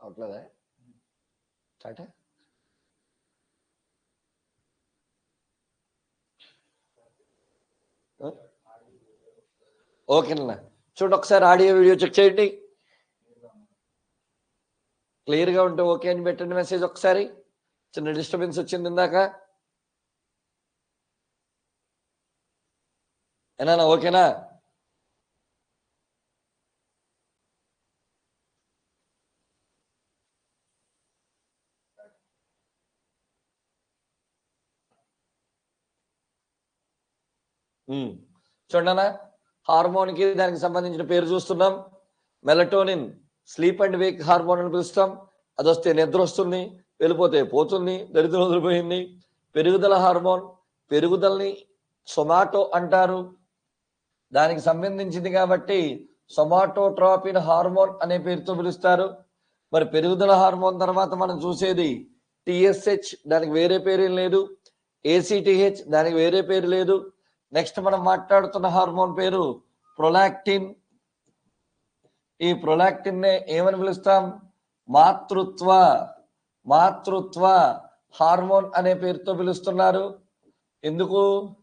అవట్లేదా start ఓకేనా చూడండి ఒకసారి ఆడియో వీడియో చెక్ చేయండి క్లియర్గా ఉంటే ఓకే అని పెట్టండి మెసేజ్ ఒకసారి చిన్న డిస్టర్బెన్స్ వచ్చింది ఇందాక ఏనా ఓకేనా చూడనా హార్మోన్కి దానికి సంబంధించిన పేరు చూస్తున్నాం melatonin sleep and Wake hormone అని పిలుస్తాం అది వస్తే నిద్ర వస్తుంది వెళ్ళిపోతే పోతుంది దరిద్రం వదిలిపోయింది పెరుగుదల హార్మోన్ పెరుగుదలని సొమాటో అంటారు దానికి సంబంధించింది కాబట్టి సొమాటోట్రాపిన్ హార్మోన్ అనే పేరుతో పిలుస్తారు మరి పెరుగుదల హార్మోన్ తర్వాత మనం చూసేది టిఎస్హెచ్ దానికి వేరే పేరు లేదు ఏసిటిహెచ్ దానికి వేరే పేరు లేదు నెక్స్ట్ మనం మాట్లాడుతున్న హార్మోన్ పేరు ప్రొలాక్టిన్ ఈ ప్రొలాక్టిన్ నే ఏమని పిలుస్తాం మాతృత్వ హార్మోన్ అనే పేరుతో పిలుస్తున్నారు ఎందుకు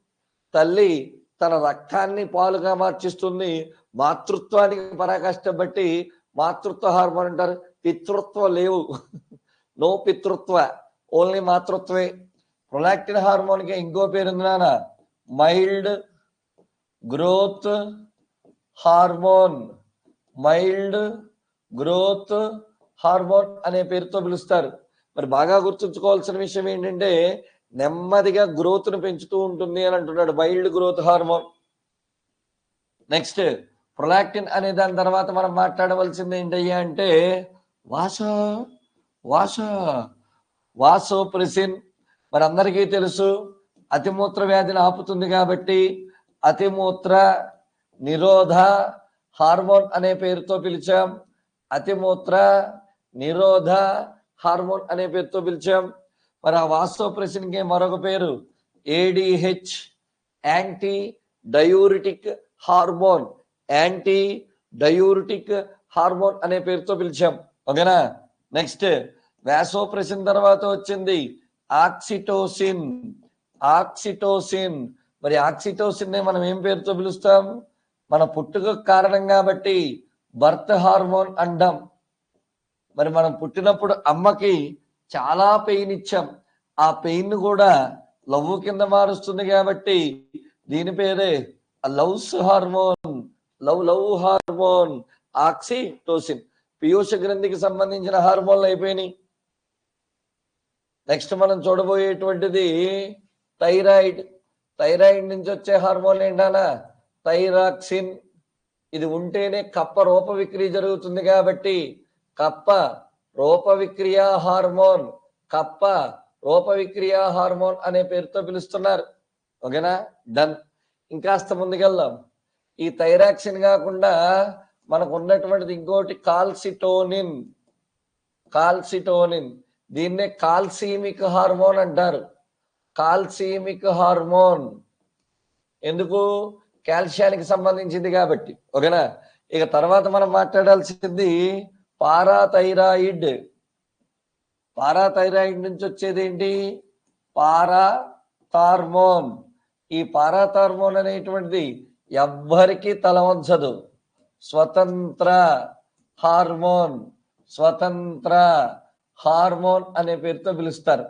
తల్లి తన రక్తాన్ని పాలుగా మార్చిస్తుంది మాతృత్వానికి పరాకాష్ట బట్టి మాతృత్వ హార్మోన్ అంటారు పితృత్వ లేవు నో పితృత్వ ఓన్లీ మాతృత్వే ప్రొలాక్టిన్ హార్మోన్ కి ఇంకో పేరు ఉంది నాన్న మైల్డ్ గ్రోత్ హార్మోన్ అనే పేరుతో పిలుస్తారు మరి బాగా గుర్తుంచుకోవాల్సిన విషయం ఏంటంటే నెమ్మదిగా గ్రోత్ ను పెంచుతూ ఉంటుంది అని అంటున్నాడు mild growth hormone next prolactin అనే దాని తర్వాత మనం మాట్లాడవలసింది ఏంటయ్యా అంటే వాసోప్రెసిన్ మరి అందరికీ తెలుసు అతిమూత్ర వ్యాధిని ఆపుతుంది కాబట్టి అతిమూత్ర నిరోధ హార్మోన్ అనే పేరుతో పిలిచాం అతిమూత్ర నిరోధ హార్మోన్ అనే పేరుతో పిలిచాం మరి ఆ వాసోప్రెసిన్ కి మరొక పేరు ఏడిహెచ్ యాంటీ డయూరిటిక్ హార్మోన్ అనే పేరుతో పిలిచాం ఓకేనా నెక్స్ట్ వాసోప్రెసిన్ తర్వాత వచ్చింది ఆక్సిటోసిన్ మరి ఆక్సిటోసిన్ నే మనం ఏం పేరుతో పిలుస్తాం మన పుట్టుక కారణం కాబట్టి బర్త్ హార్మోన్ అంటాం మరి మనం పుట్టినప్పుడు అమ్మకి చాలా పెయిన్ ఇచ్చాం ఆ పెయిన్ కూడా లవ్ కింద మారుస్తుంది కాబట్టి దీని పేరే loves hormone love hormone oxytocin పీయూష గ్రంథికి సంబంధించిన హార్మోన్లు అయిపోయినాయి నెక్స్ట్ మనం చూడబోయేటువంటిది థైరాయిడ్ నుంచి వచ్చే హార్మోన్ ఏంటన్నా థైరాక్సిన్ ఇది ఉంటేనే కప్ప రూప విక్రియ జరుగుతుంది కాబట్టి కప్ప రూప విక్రియ హార్మోన్ అనే పేరుతో పిలుస్తున్నారు ఓకేనా డన్ ఇంకాస్త ముందుకెళ్దాం ఈ థైరాక్సిన్ కాకుండా మనకు ఉన్నటువంటిది ఇంకోటి కాల్సిటోనిన్ దీన్నే కాల్సీమిక్ హార్మోన్ అంటారు కాల్సీమిక్ హార్మోన్ ఎందుకు కాల్షియానికి సంబంధించింది కాబట్టి ఓకేనా ఇక తర్వాత మనం మాట్లాడాల్సింది పారాథైరాయిడ్ నుంచి వచ్చేది ఏంటి పారాథార్మోన్ ఈ పారాథార్మోన్ అనేటువంటిది ఎవ్వరికి తల వంచదు స్వతంత్ర హార్మోన్ అనే పేరుతో పిలుస్తారు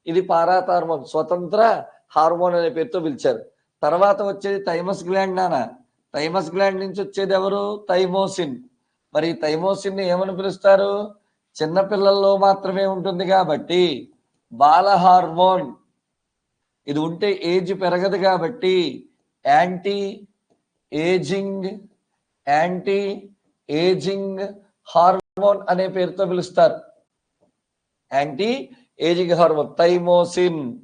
ఇది పారాథార్మోన్ స్వతంత్ర హార్మోన్ అనే పేరుతో పిలిచారు తర్వాత వచ్చేది థైమస్ గ్లాండ్ నుంచి వచ్చేది ఎవరు థైమోసిన్ మరి థైమోసిన్ ని ఏమని పిలుస్తారు చిన్నపిల్లల్లో మాత్రమే ఉంటుంది కాబట్టి బాల హార్మోన్ ఇది ఉంటే ఏజ్ పెరగదు కాబట్టి యాంటీ ఏజింగ్ హార్మోన్ అనే పేరుతో పిలుస్తారు యాంటీ ఏజింగ్ హార్మోన్ థైమోసిన్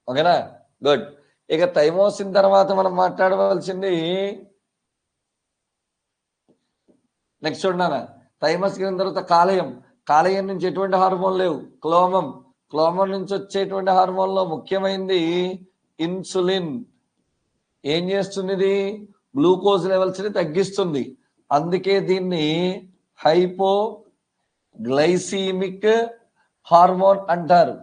ఓకేనా గుడ్ ఇక థైమోసిన్ తర్వాత మనం మాట్లాడవలసింది నెక్స్ట్ చూడనా థైమస్ తర్వాత కాలేయం నుంచి ఎటువంటి హార్మోన్ లేవు క్లోమం నుంచి వచ్చేటువంటి హార్మోన్లో ముఖ్యమైనది ఇన్సులిన్ ఏం చేస్తుంది ఇది గ్లూకోజ్ లెవెల్స్ ని తగ్గిస్తుంది అందుకే దీన్ని గ్లైసీమిక్ హార్మోన్ అంటారు.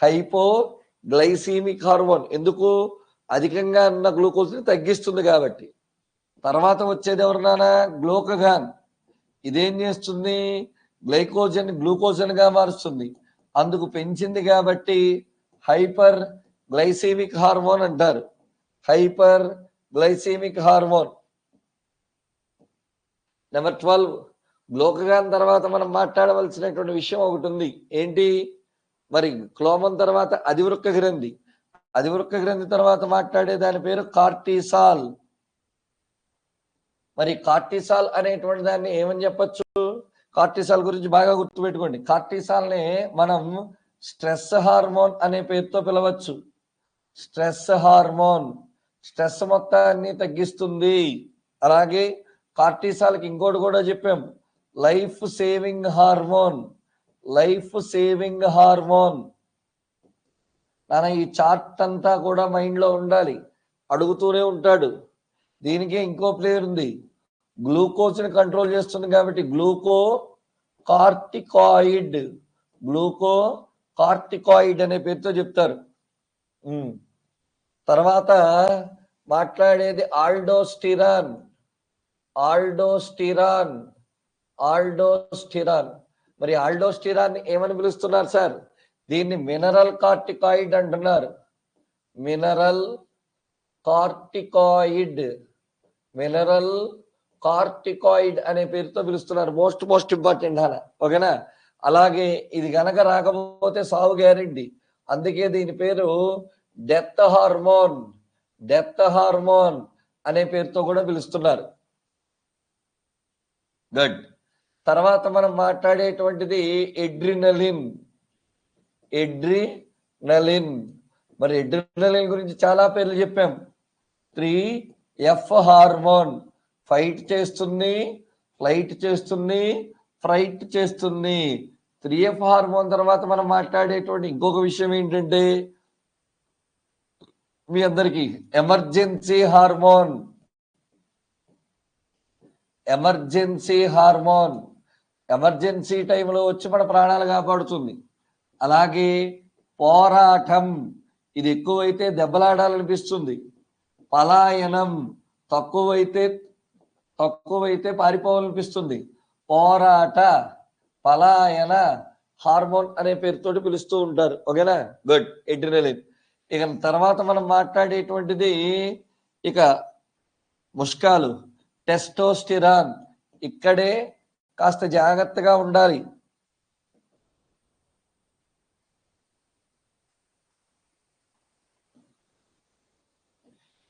హైపోగ్లైసీమిక్ హార్మోన్ ఎందుకు? అధికంగా ఉన్న గ్లూకోజ్ ని తగ్గిస్తుంది కాబట్టి. తర్వాత వచ్చేది ఎవరినానా? గ్లూకగాన్. ఇదేం చేస్తుంది? గ్లూకోజన్ గా మారుస్తుంది. అందుకు పెంచింది కాబట్టి హైపర్ గ్లైసీమిక్ హార్మోన్ అంటారు. Hyperglycaemic hormone. Number 12 glucagon తర్వాత మనం మాట్లాడవలసినటువంటి విషయం ఒకటి ఉంది. ఏంటి? మరి క్లోమం తర్వాత అధివృక్క గ్రంథి. అధివృక్క గ్రంథి తర్వాత మాట్లాడే దాని పేరు కార్టిసాల్. మరి కార్టిసాల్ అనేటువంటి దాన్ని ఏమని చెప్పచ్చు? కార్టిసాల్ గురించి బాగా గుర్తుపెట్టుకోండి. కార్టిసాల్ ని మనం స్ట్రెస్ హార్మోన్ అనే పేరుతో పిలవచ్చు. స్ట్రెస్ హార్మోన్ స్ట్రెస్ మొత్తాన్ని తగ్గిస్తుంది. అలాగే కార్టిసాల్కి ఇంకోటి కూడా చెప్పాం, life saving hormone. Life saving hormone. నాన్న ఈ చార్ట్ అంతా కూడా మైండ్ లో ఉండాలి, అడుగుతూనే ఉంటాడు. దీనికే ఇంకో పేరు ఉంది, గ్లూకోజ్ ని కంట్రోల్ చేస్తుంది కాబట్టి గ్లూకో కార్టికాయిడ్. గ్లూకో కార్టికాయిడ్ అనే పేరుతో చెప్తారు. తర్వాత మాట్లాడేది ఆల్డోస్టిరాన్. ఆల్డోస్టిరాన్. ఆల్డోస్టిరాన్. మరి ఆల్డోస్టిరాన్ ఏమని పిలుస్తున్నారు సార్? దీన్ని మినరల్ కార్టికాయిడ్ అంటున్నారు. Mineral corticoid. మినరల్ కార్టికాయిడ్ అనే పేరుతో పిలుస్తున్నారు. మోస్ట్ ఇంపార్టెంట్ అలా, ఓకేనా? అలాగే ఇది గనక రాకపోతే సావు గ్యారెంటీ. అందుకే దీని పేరు డెత్ హార్మోన్. డెత్ హార్మోన్ అనే పేరుతో కూడా పిలుస్తున్నారు. గుడ్. తర్వాత మనం మాట్లాడేటువంటిది ఎడ్రినలిన్. ఎడ్రినలిన్. మరి ఎడ్రినలిన్ గురించి చాలా పేర్లు చెప్పాం. 3F hormone. ఫైట్ చేస్తుంది, ఫ్లైట్ చేస్తుంది, ఫ్రైట్ చేస్తుంది. 3F హార్మోన్ తర్వాత మనం మాట్లాడేటువంటి ఇంకొక విషయం ఏంటంటే మీ అందరికి emergency hormone. Emergency hormone emergency టైంలో వచ్చి మన ప్రాణాలు కాపాడుతుంది. అలాగే పోరాటం, ఇది ఎక్కువైతే దెబ్బలాడాలనిపిస్తుంది. పలాయనం, తక్కువైతే పారిపోవాలనిపిస్తుంది. పోరాట, పలాయన హార్మోన్ అనే పేరుతోటి పిలుస్తూ ఉంటారు. ఓకేనా? గుడ్. ఎడ్రినలిన్. ఇక తర్వాత మనం మాట్లాడేటువంటిది ఇక ముష్కాలు, టెస్టోస్టిరాన్. ఇక్కడే కాస్త జాగ్రత్తగా ఉండాలి.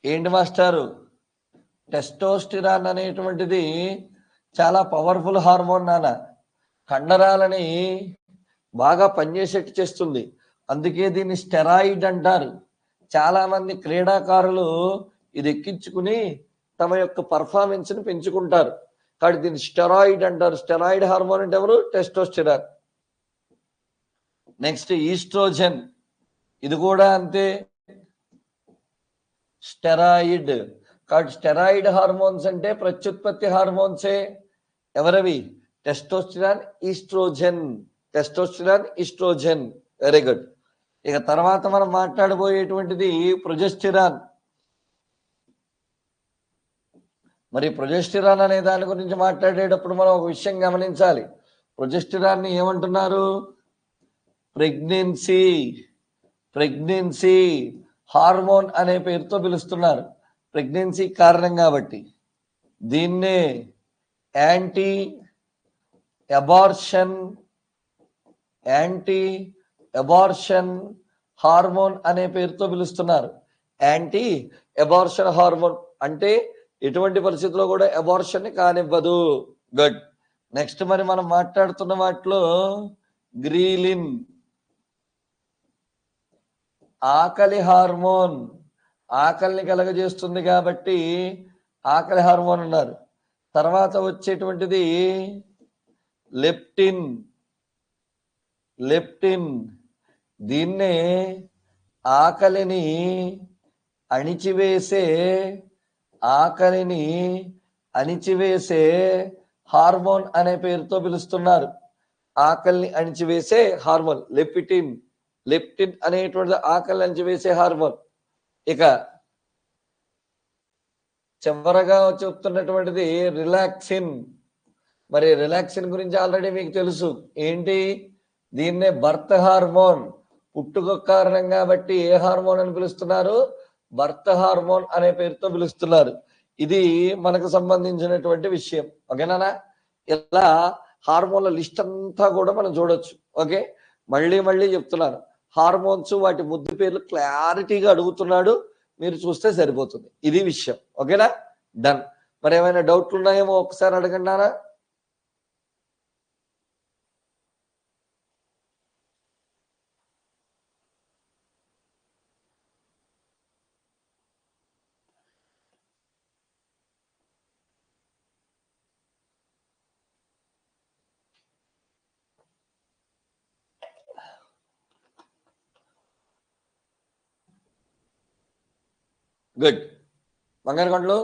ఏంటి మాస్టారు? టెస్టోస్టిరాన్ అనేటువంటిది చాలా పవర్ఫుల్ హార్మోన్ నాన్న. కండరాలని బాగా పనిచేసేట్టు చేస్తుంది. అందుకే దీన్ని స్టెరాయిడ్ అంటారు. చాలా మంది క్రీడాకారులు ఇది ఎక్కించుకుని తమ యొక్క పర్ఫార్మెన్స్ ని పెంచుకుంటారు. కాబట్టి దీన్ని స్టెరాయిడ్ అంటారు. స్టెరాయిడ్ హార్మోన్ అంటే ఎవరు? టెస్టోస్టిరాన్. Next oestrogen. ఇది కూడా అంతే, స్టెరాయిడ్. కాబట్టి స్టెరాయిడ్ హార్మోన్స్ అంటే ప్రత్యుత్పత్తి హార్మోన్సే. ఎవరవి? Testosterone, oestrogen. Testosterone, oestrogen. Very good. ఇక తర్వాత మనం మాట్లాడబోయేటువంటిది ప్రొజెస్టిరాన్. మరి ప్రొజెస్టిరాన్ అనే దాని గురించి మాట్లాడేటప్పుడు మనం ఒక విషయం గమనించాలి. ప్రొజెస్టిరాన్ ని ఏమంటున్నారు? ప్రెగ్నెన్సీ హార్మోన్ అనే పేరుతో పిలుస్తున్నారు. ప్రెగ్నెన్సీ కారణం కాబట్టి. దీన్నే యాంటీ అబార్షన్ హార్మోన్ అనే పేరుతో పిలుస్తున్నారు. యాంటీ అబార్షన్ హార్మోన్ అంటే ఎటువంటి పరిస్థితుల్లో కూడా అబార్షన్ ని కానివ్వదు. గుడ్. నెక్స్ట్ మరి మనం మాట్లాడుతున్న వాటిలో గ్రీలిన్, ఆకలి హార్మోన్. ఆకలిని కలగజేస్తుంది కాబట్టి ఆకలి హార్మోన్ అన్నారు. తర్వాత వచ్చేటువంటిది లెప్టిన్. దీన్నే ఆకలిని అణిచివేసే హార్మోన్ అనే పేరుతో పిలుస్తున్నారు. ఆకలిని అణిచివేసే హార్మోన్ లెప్టిన్. లెప్టిన్ అనేటువంటిది ఆకలిని అణిచివేసే హార్మోన్. ఇక చివరగా చెప్తున్నటువంటిది రిలాక్సిన్. మరి రిలాక్సిన్ గురించి ఆల్రెడీ మీకు తెలుసు. ఏంటి? దీన్నే బర్త్ హార్మోన్. పుట్టుక కారణం కాబట్టి ఏ హార్మోన్ అని పిలుస్తున్నారు? బర్త్ హార్మోన్ అనే పేరుతో పిలుస్తున్నారు. ఇది మనకు సంబంధించినటువంటి విషయం. ఓకేనా? ఇలా హార్మోన్ల లిస్ట్ అంతా కూడా మనం చూడొచ్చు. ఓకే, మళ్ళీ మళ్ళీ చెప్తున్నాను, హార్మోన్స్ వాటి ముద్దు పేర్లు క్లారిటీగా అడుగుతున్నాడు, మీరు చూస్తే సరిపోతుంది. ఇది విషయం. ఓకేనా? డన్. మరి ఏమైనా డౌట్లు ఉన్నాయేమో ఒకసారి అడగండారా? గుడ్. బంగారుగొండలు,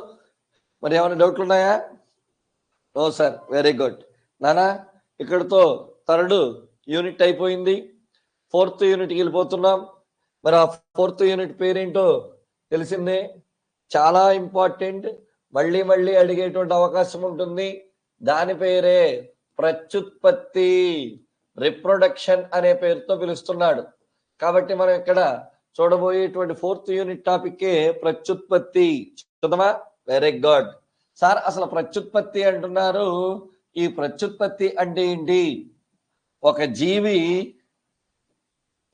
మరి ఏమైనా డౌట్లు ఉన్నాయా? No sir, very good. నానా, ఇక్కడతో 3rd యూనిట్ అయిపోయింది. 4th యూనిట్కి వెళ్ళిపోతున్నాం. మరి ఆ 4th యూనిట్ పేరేంటో తెలిసిందే, చాలా ఇంపార్టెంట్, మళ్ళీ మళ్ళీ అడిగేటువంటి అవకాశం ఉంటుంది. దాని పేరే ప్రత్యుత్పత్తి, రిప్రొడక్షన్ అనే పేరుతో పిలుస్తున్నాడు. కాబట్టి మనం ఇక్కడ చూడబోయేటువంటి 4th యూనిట్ టాపిక్కే ప్రత్యుత్పత్తి. చూద్దామా? Very good. సార్, అసలు ప్రత్యుత్పత్తి అంటున్నారు, ఈ ప్రత్యుత్పత్తి అంటే ఏంటి? ఒక జీవి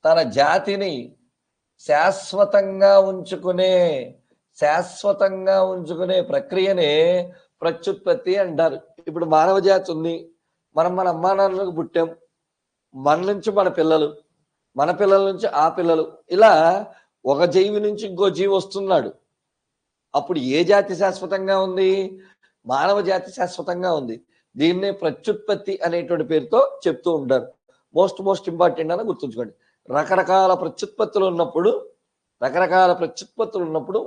తన జాతిని శాశ్వతంగా ఉంచుకునే ప్రక్రియనే ప్రత్యుత్పత్తి అంటారు. ఇప్పుడు మానవ జాతి ఉంది, మనం మన అమ్మా నాన్నలకు పుట్టాం, మన నుంచి మన పిల్లలు, మన పిల్లల నుంచి ఆ పిల్లలు, ఇలా ఒక జీవి నుంచి ఇంకో జీవి వస్తున్నాడు. అప్పుడు ఏ జాతి శాశ్వతంగా ఉంది? మానవ జాతి శాశ్వతంగా ఉంది. దీన్నే ప్రత్యుత్పత్తి అనేటువంటి పేరుతో చెప్తూ ఉంటారు. మోస్ట్ ఇంపార్టెంట్ అని గుర్తుంచుకోండి. రకరకాల ప్రత్యుత్పత్తులు ఉన్నప్పుడు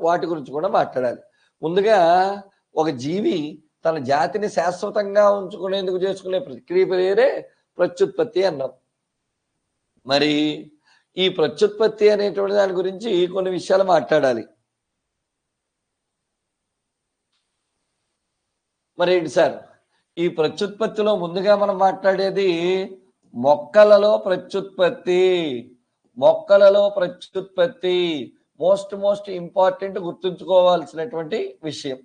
వాటి గురించి కూడా మాట్లాడాలి. ముందుగా ఒక జీవి తన జాతిని శాశ్వతంగా ఉంచుకునేందుకు చేసుకునే ప్రక్రియ పేరే ప్రత్యుత్పత్తి అన్నాం. మరి ఈ ప్రత్యుత్పత్తి అనేటువంటి దాని గురించి కొన్ని విషయాలు మాట్లాడాలి. మరి ఏంటి సార్, ఈ ప్రత్యుత్పత్తిలో ముందుగా మనం మాట్లాడేది మొక్కలలో ప్రత్యుత్పత్తి. మోస్ట్ ఇంపార్టెంట్, గుర్తుంచుకోవాల్సినటువంటి విషయం.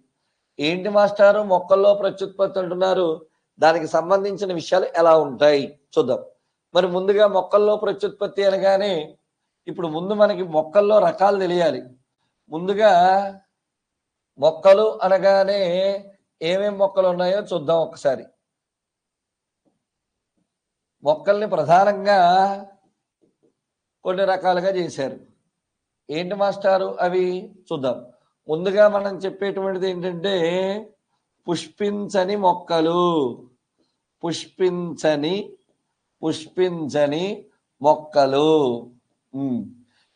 ఏంటి మాస్టారు మొక్కల్లో ప్రత్యుత్పత్తి అంటున్నారు? దానికి సంబంధించిన విషయాలు ఎలా ఉంటాయి చూద్దాం. మరి ముందుగా మొక్కల్లో ప్రత్యుత్పత్తి అనగానే ఇప్పుడు ముందు మనకి మొక్కల్లో రకాలు తెలియాలి. ముందుగా మొక్కలు అనగానే ఏమేం మొక్కలు ఉన్నాయో చూద్దాం ఒకసారి. మొక్కల్ని ప్రధానంగా కొన్ని రకాలుగా చేశారు. ఏంటి మాస్టారు అవి? చూద్దాం. ముందుగా మనం చెప్పేటువంటిది ఏంటంటే పుష్పించని మొక్కలు.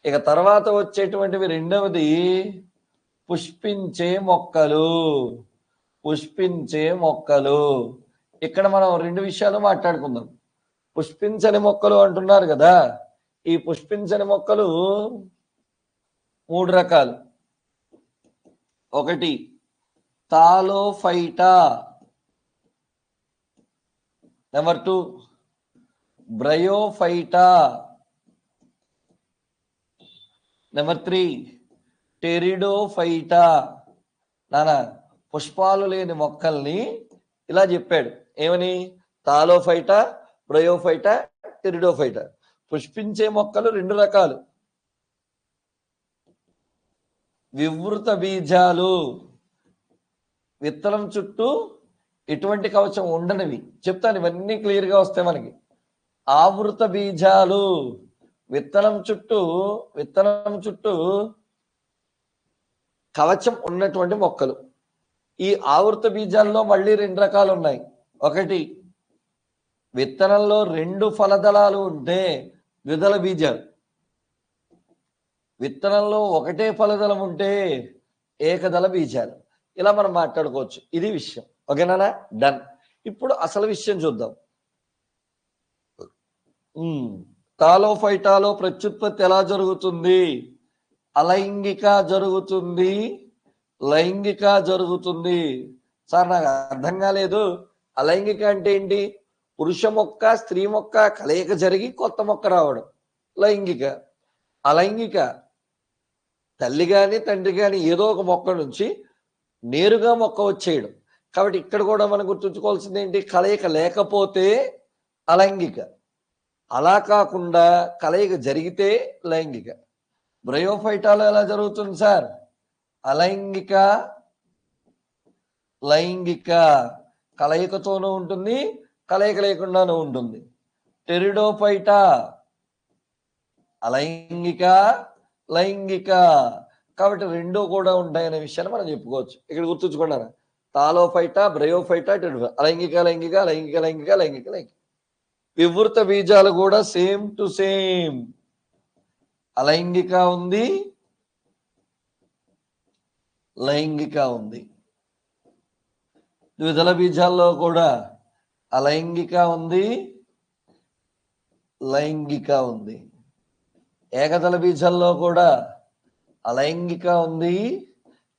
ఇక తర్వాత వచ్చేటువంటివి రెండవది పుష్పించే మొక్కలు. ఇక్కడ మనం రెండు విషయాలు మాట్లాడుకుందాం. పుష్పించని మొక్కలు అంటున్నారు కదా, ఈ పుష్పించని మొక్కలు 3 రకాలు. ఒకటి Thallophyta, number 2 Bryophyta, number 3 Pteridophyta. నానా, పుష్పాలు లేని మొక్కల్ని ఇలా చెప్పాడు. ఏమని? Thallophyta, Bryophyta, Pteridophyta. పుష్పించే మొక్కలు 2 రకాలు. వివృత బీజాలు, విత్తనం చుట్టూ ఎటువంటి కవచం ఉండనివి. చెప్తాను, ఇవన్నీ క్లియర్గా వస్తాయి మనకి. ఆవృత బీజాలు, విత్తనం చుట్టూ కవచం ఉన్నటువంటి మొక్కలు. ఈ ఆవృత బీజాల్లో మళ్ళీ 2 రకాలు ఉన్నాయి. ఒకటి విత్తనంలో 2 ఫలదళాలు ఉంటే ద్విదళ బీజాలు. విత్తనంలో ఒకటే ఫలదళం ఉంటే ఏకదళ బీజాలు. ఇలా మనం మాట్లాడుకోవచ్చు. ఇది విషయం. ఓకేనా? డన్. ఇప్పుడు అసలు విషయం చూద్దాం. తాలోఫైటాలో ప్రత్యుత్పత్తి ఎలా జరుగుతుంది? అలైంగిక జరుగుతుంది, లైంగిక జరుగుతుంది. సార్ నాకు అర్థం కాలేదు. అలైంగిక అంటే ఏంటి? పురుష మొక్క స్త్రీ మొక్క కలయిక జరిగి కొత్త మొక్క రావడం లైంగిక. అలైంగిక తల్లి గాని తండ్రి గాని ఏదో ఒక మొక్క నుంచి నేరుగా మొక్క వచ్చేయడం. కాబట్టి ఇక్కడ కూడా మనం గుర్తుంచుకోవాల్సింది ఏంటి? కలయిక లేకపోతే అలైంగిక, అలా కాకుండా కలయిక జరిగితే లైంగిక. బ్రయోఫైటాలో ఎలా జరుగుతుంది సార్? అలైంగిక, లైంగిక, కలయికతోనూ ఉంటుంది, కలయిక లేకుండానూ ఉంటుంది. టెరిడోఫైటా అలైంగిక, లైంగిక, కాబట్టి రెండూ కూడా ఉంటాయనే విషయాన్ని మనం చెప్పుకోవచ్చు. ఇక్కడ గుర్తుంచుకున్నారా? తాలోఫైటా, బ్రయోఫైటా, టెరిడో, అలైంగిక, లైంగిక, లైంగిక, లైంగిక, లైంగిక, లైంగిక. వివృత బీజాలు కూడా సేమ్ టు సేమ్. అలైంగిక ఉంది, లైంగిక ఉంది. ద్విదళ బీజాల్లో కూడా అలైంగిక ఉంది, లైంగిక ఉంది. ఏకదళ బీజాల్లో కూడా అలైంగిక ఉంది,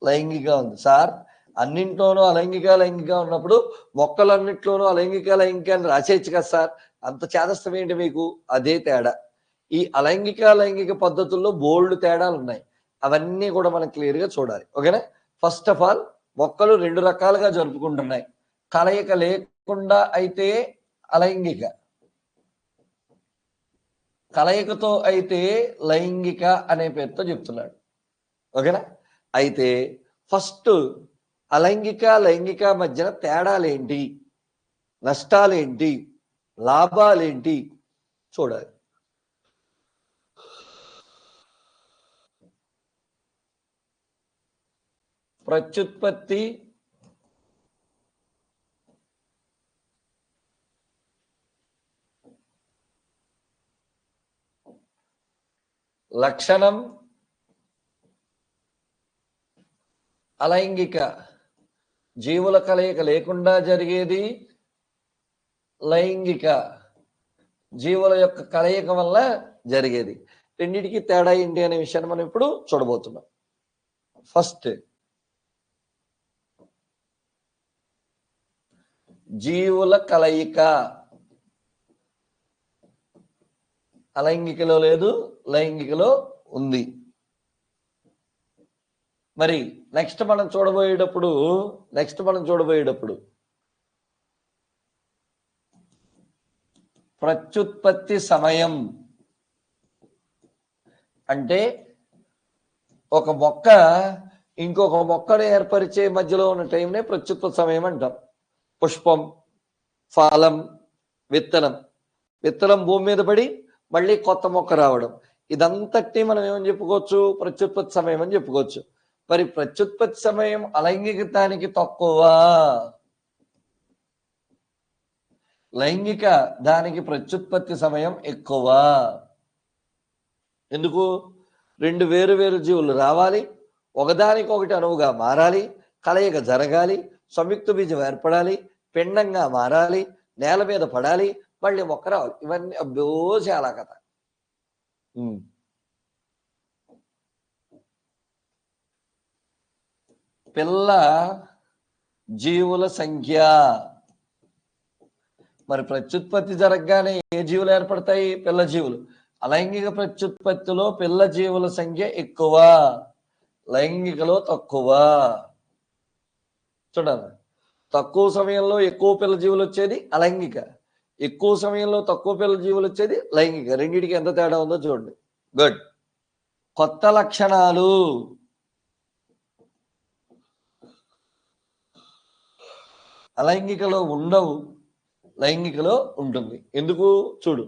లైంగిక ఉంది. సార్ అన్నింట్లోనూ అలైంగిక, లైంగిక ఉన్నప్పుడు మొక్కలన్నింటిలోనూ అలైంగిక, లైంగిక అని రాసేయచ్చు కదా సార్. అంత చేదస్తం ఏంటి మీకు? అదే తేడా. ఈ అలైంగిక, లైంగిక పద్ధతుల్లో బోల్డ్ తేడాలు ఉన్నాయి. అవన్నీ కూడా మనం క్లియర్గా చూడాలి. ఓకేనా? ఫస్ట్ ఆఫ్ ఆల్ మొక్కలు రెండు రకాలుగా జరుపుకుంటున్నాయి. కలయిక లేకుండా అయితే అలైంగిక, కలయికతో అయితే లైంగిక అనే పేరుతో చెప్తున్నాడు. ఓకేనా? అయితే ఫస్ట్ అలైంగిక, లైంగిక మధ్యన తేడాలేంటి, నష్టాలేంటి, లాభాలేంటి చూడాలి. ప్రత్యుత్పత్తి, లక్షణం, అలైంగిక జీవుల కలయిక లేకుండా జరిగేది, లైంగిక జీవుల యొక్క కలయిక వల్ల జరిగేది. రెండింటికి తేడా ఏంటి అనే విషయాన్ని మనం ఇప్పుడు చూడబోతున్నాం. ఫస్ట్ జీవుల కలయిక అలైంగికలో లేదు, లైంగికలో ఉంది. మరి నెక్స్ట్ మనం చూడబోయేటప్పుడు ప్రత్యుత్పత్తి సమయం అంటే ఒక మొక్క ఇంకొక మొక్కను ఏర్పరిచే మధ్యలో ఉన్న టైంనే ప్రత్యుత్పత్తి సమయం అంటాం. పుష్పం, ఫలం, విత్తనం భూమి మీద పడి మళ్ళీ కొత్త మొక్క రావడం, ఇదంతటి మనం ఏమని చెప్పుకోవచ్చు? ప్రత్యుత్పత్తి సమయం అని చెప్పుకోవచ్చు. మరి ప్రత్యుత్పత్తి సమయం అలైంగికానికి తక్కువ, లైంగిక దానికి ప్రత్యుత్పత్తి సమయం ఎక్కువ. ఎందుకు? రెండు వేరు వేరు జీవులు రావాలి, ఒకదానికొకటి అణువుగా మారాలి, కలయిక జరగాలి, సంయుక్త బీజం ఏర్పడాలి, పిండంగా మారాలి, నేల మీద పడాలి, మళ్ళీ మొక్క రావాలి. ఇవన్నీ అబ్బో చాలా కథ. పిల్ల జీవుల సంఖ్య. మరి ప్రత్యుత్పత్తి జరగగానే ఏ జీవులు ఏర్పడతాయి? పిల్ల జీవులు. అలైంగిక ప్రత్యుత్పత్తిలో పిల్ల జీవుల సంఖ్య ఎక్కువ, లైంగికలో తక్కువ. చూడాలి, తక్కువ సమయంలో ఎక్కువ పిల్ల జీవులు వచ్చేది అలైంగిక, ఎక్కువ సమయంలో తక్కువ పిల్ల జీవులు వచ్చేది లైంగిక. రెండింటికి ఎంత తేడా ఉందో చూడండి. గుడ్. కొత్త లక్షణాలు. అలైంగికలో ఉండవు, లైంగికలో ఉంటుంది. ఎందుకు? చూడు,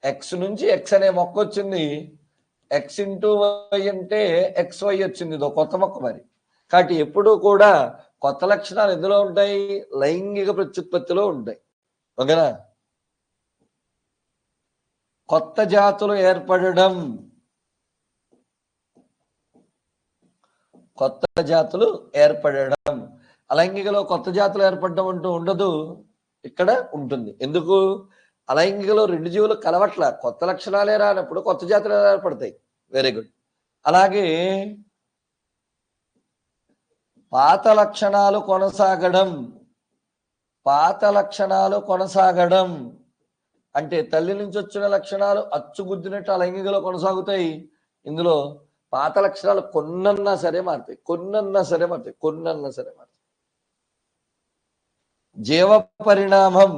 ఎక్స్ నుంచి ఎక్స్ అనే మొక్క వచ్చింది, ఎక్స్ ఇంటూ వై అంటే ఎక్స్ వై వచ్చింది, ఇదో కొత్త మొక్క. మరి కాబట్టి ఎప్పుడూ కూడా కొత్త లక్షణాలు ఎందులో ఉంటాయి? లైంగిక ప్రత్యుత్పత్తిలో ఉంటాయి. ఓకేనా? కొత్త జాతులు ఏర్పడడం, అలైంగికలో కొత్త జాతులు ఏర్పడడం అంటూ ఉండదు, ఇక్కడ ఉంటుంది. ఎందుకు? అలైంగికలో రెండు జీవులు కలవట్ల, కొత్త లక్షణాలే రానప్పుడు కొత్త జాతులు ఏర్పడతాయి. Very good. అలాగే పాత లక్షణాలు కొనసాగడం అంటే తల్లి నుంచి వచ్చిన లక్షణాలు అచ్చుగుద్దినట్టు అలైంగికలో కొనసాగుతాయి. ఇందులో పాత లక్షణాలు కొన్నన్నా సరే మారుతాయి. జీవ పరిణామం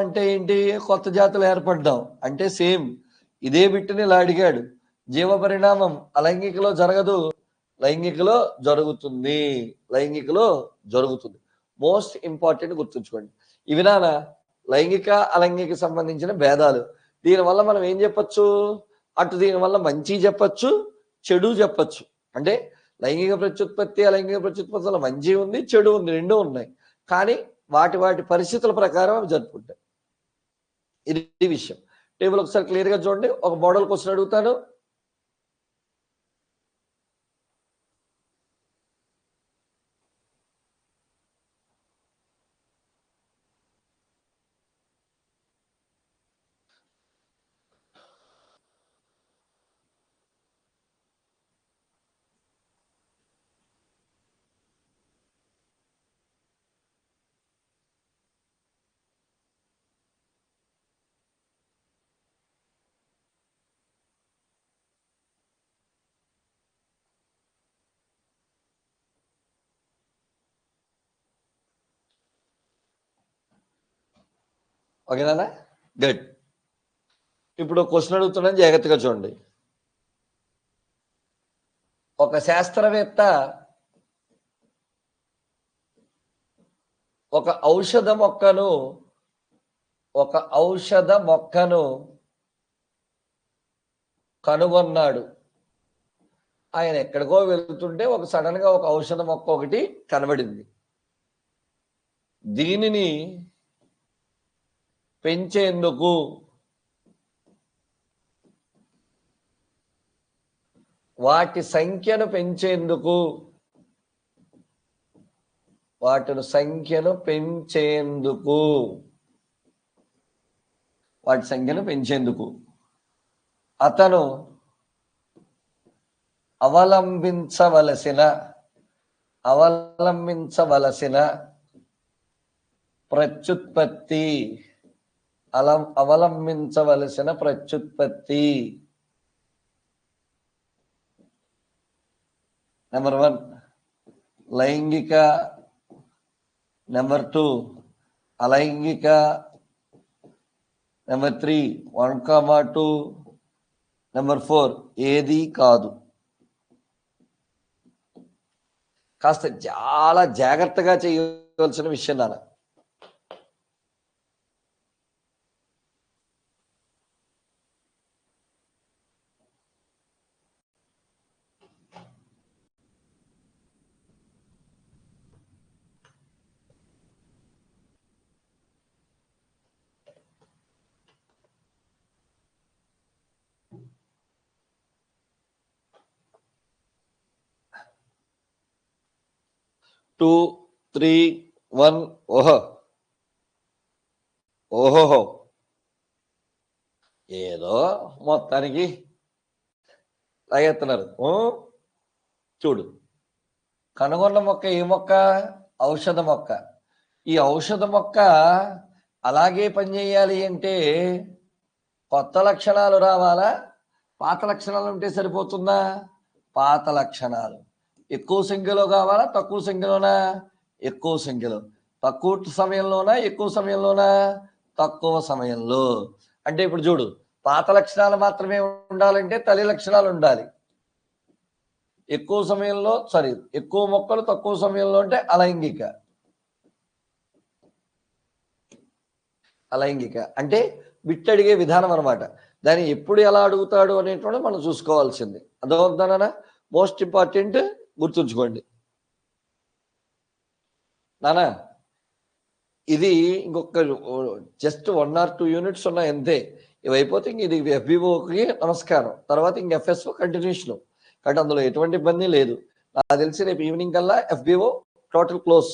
అంటే ఏంటి? కొత్త జాతులు ఏర్పడ్డాం అంటే సేమ్ ఇదే బిట్టుని ఇలా అడిగాడు. జీవ పరిణామం అలైంగికలో జరగదు, లైంగికలో జరుగుతుంది. మోస్ట్ ఇంపార్టెంట్ గుర్తుంచుకోండి. ఇవి నానా లైంగిక అలైంగిక సంబంధించిన భేదాలు. దీనివల్ల మనం ఏం చెప్పచ్చు? అటు దీనివల్ల మంచి చెప్పచ్చు, చెడు చెప్పచ్చు. అంటే లైంగిక ప్రత్యుత్పత్తి అలైంగిక ప్రత్యుత్పత్తిలో మంచి ఉంది, చెడు ఉంది, రెండు ఉన్నాయి. కానీ వాటి పరిస్థితుల ప్రకారం అవి జరుపుకుంటాయి. ఇది విషయం. టేబుల్ ఒకసారి క్లియర్గా చూడండి. ఒక మోడల్ క్వశ్చన్ అడుగుతాను. ఓకేనా? గుడ్. ఇప్పుడు క్వశ్చన్ అడుగుతున్నాను, జాగ్రత్తగా చూడండి. ఒక శాస్త్రవేత్త ఒక ఔషధ మొక్కను కనుగొన్నాడు. ఆయన ఎక్కడికో వెళ్తుంటే సడన్ గా ఒక ఔషధ మొక్క ఒకటి కనబడింది. దీనిని పెంచేందుకు వాటి సంఖ్యను పెంచేందుకు అతను అవలంబించవలసిన ప్రత్యుత్పత్తి నెంబర్ 1 లైంగిక, నెంబర్ 2 అలైంగిక, నెంబర్ 3 1,2, నెంబర్ 4 ఏది కాదు. కాస్త చాలా జాగ్రత్తగా చేయవలసిన విషయం నాన్న. టూ 3 1 ఓహో ఏదో మొత్తానికి లాగేస్తున్నారు. చూడు, కనుగొన్న మొక్క ఏ మొక్క? ఔషధ మొక్క. ఈ ఔషధ మొక్క అలాగే పనిచేయాలి అంటే కొత్త లక్షణాలు రావాలా, పాత లక్షణాలు ఉంటే సరిపోతుందా? పాత లక్షణాలు. ఎక్కువ సంఖ్యలో కావాలా, తక్కువ సంఖ్యలోనా? ఎక్కువ సంఖ్యలో. తక్కువ సమయంలోనా, ఎక్కువ సమయంలోనా? తక్కువ సమయంలో. అంటే ఇప్పుడు చూడు, పాత లక్షణాలు మాత్రమే ఉండాలంటే తల్లి లక్షణాలు ఉండాలి. ఎక్కువ సమయంలో ఎక్కువ మొక్కలు తక్కువ సమయంలో అంటే అలైంగిక అంటే బిట్టడిగే విధానం అనమాట. దాన్ని ఎప్పుడు ఎలా అడుగుతాడు అనేటువంటి మనం చూసుకోవాల్సింది. అర్థమవుతుందా? మోస్ట్ ఇంపార్టెంట్ గుర్తుంచుకోండి నానా. ఇది ఇంకొక జస్ట్ 1 or 2 యూనిట్స్ ఉన్నాయి అంతే. ఇవి అయిపోతే ఇంక ఇది FBOకి నమస్కారం. తర్వాత ఇంక FSO కంటిన్యూషన్. కాబట్టి అందులో ఎటువంటి ఇబ్బంది లేదు. నాకు తెలిసి రేపు ఈవినింగ్ కల్లా FBO టోటల్ క్లోజ్.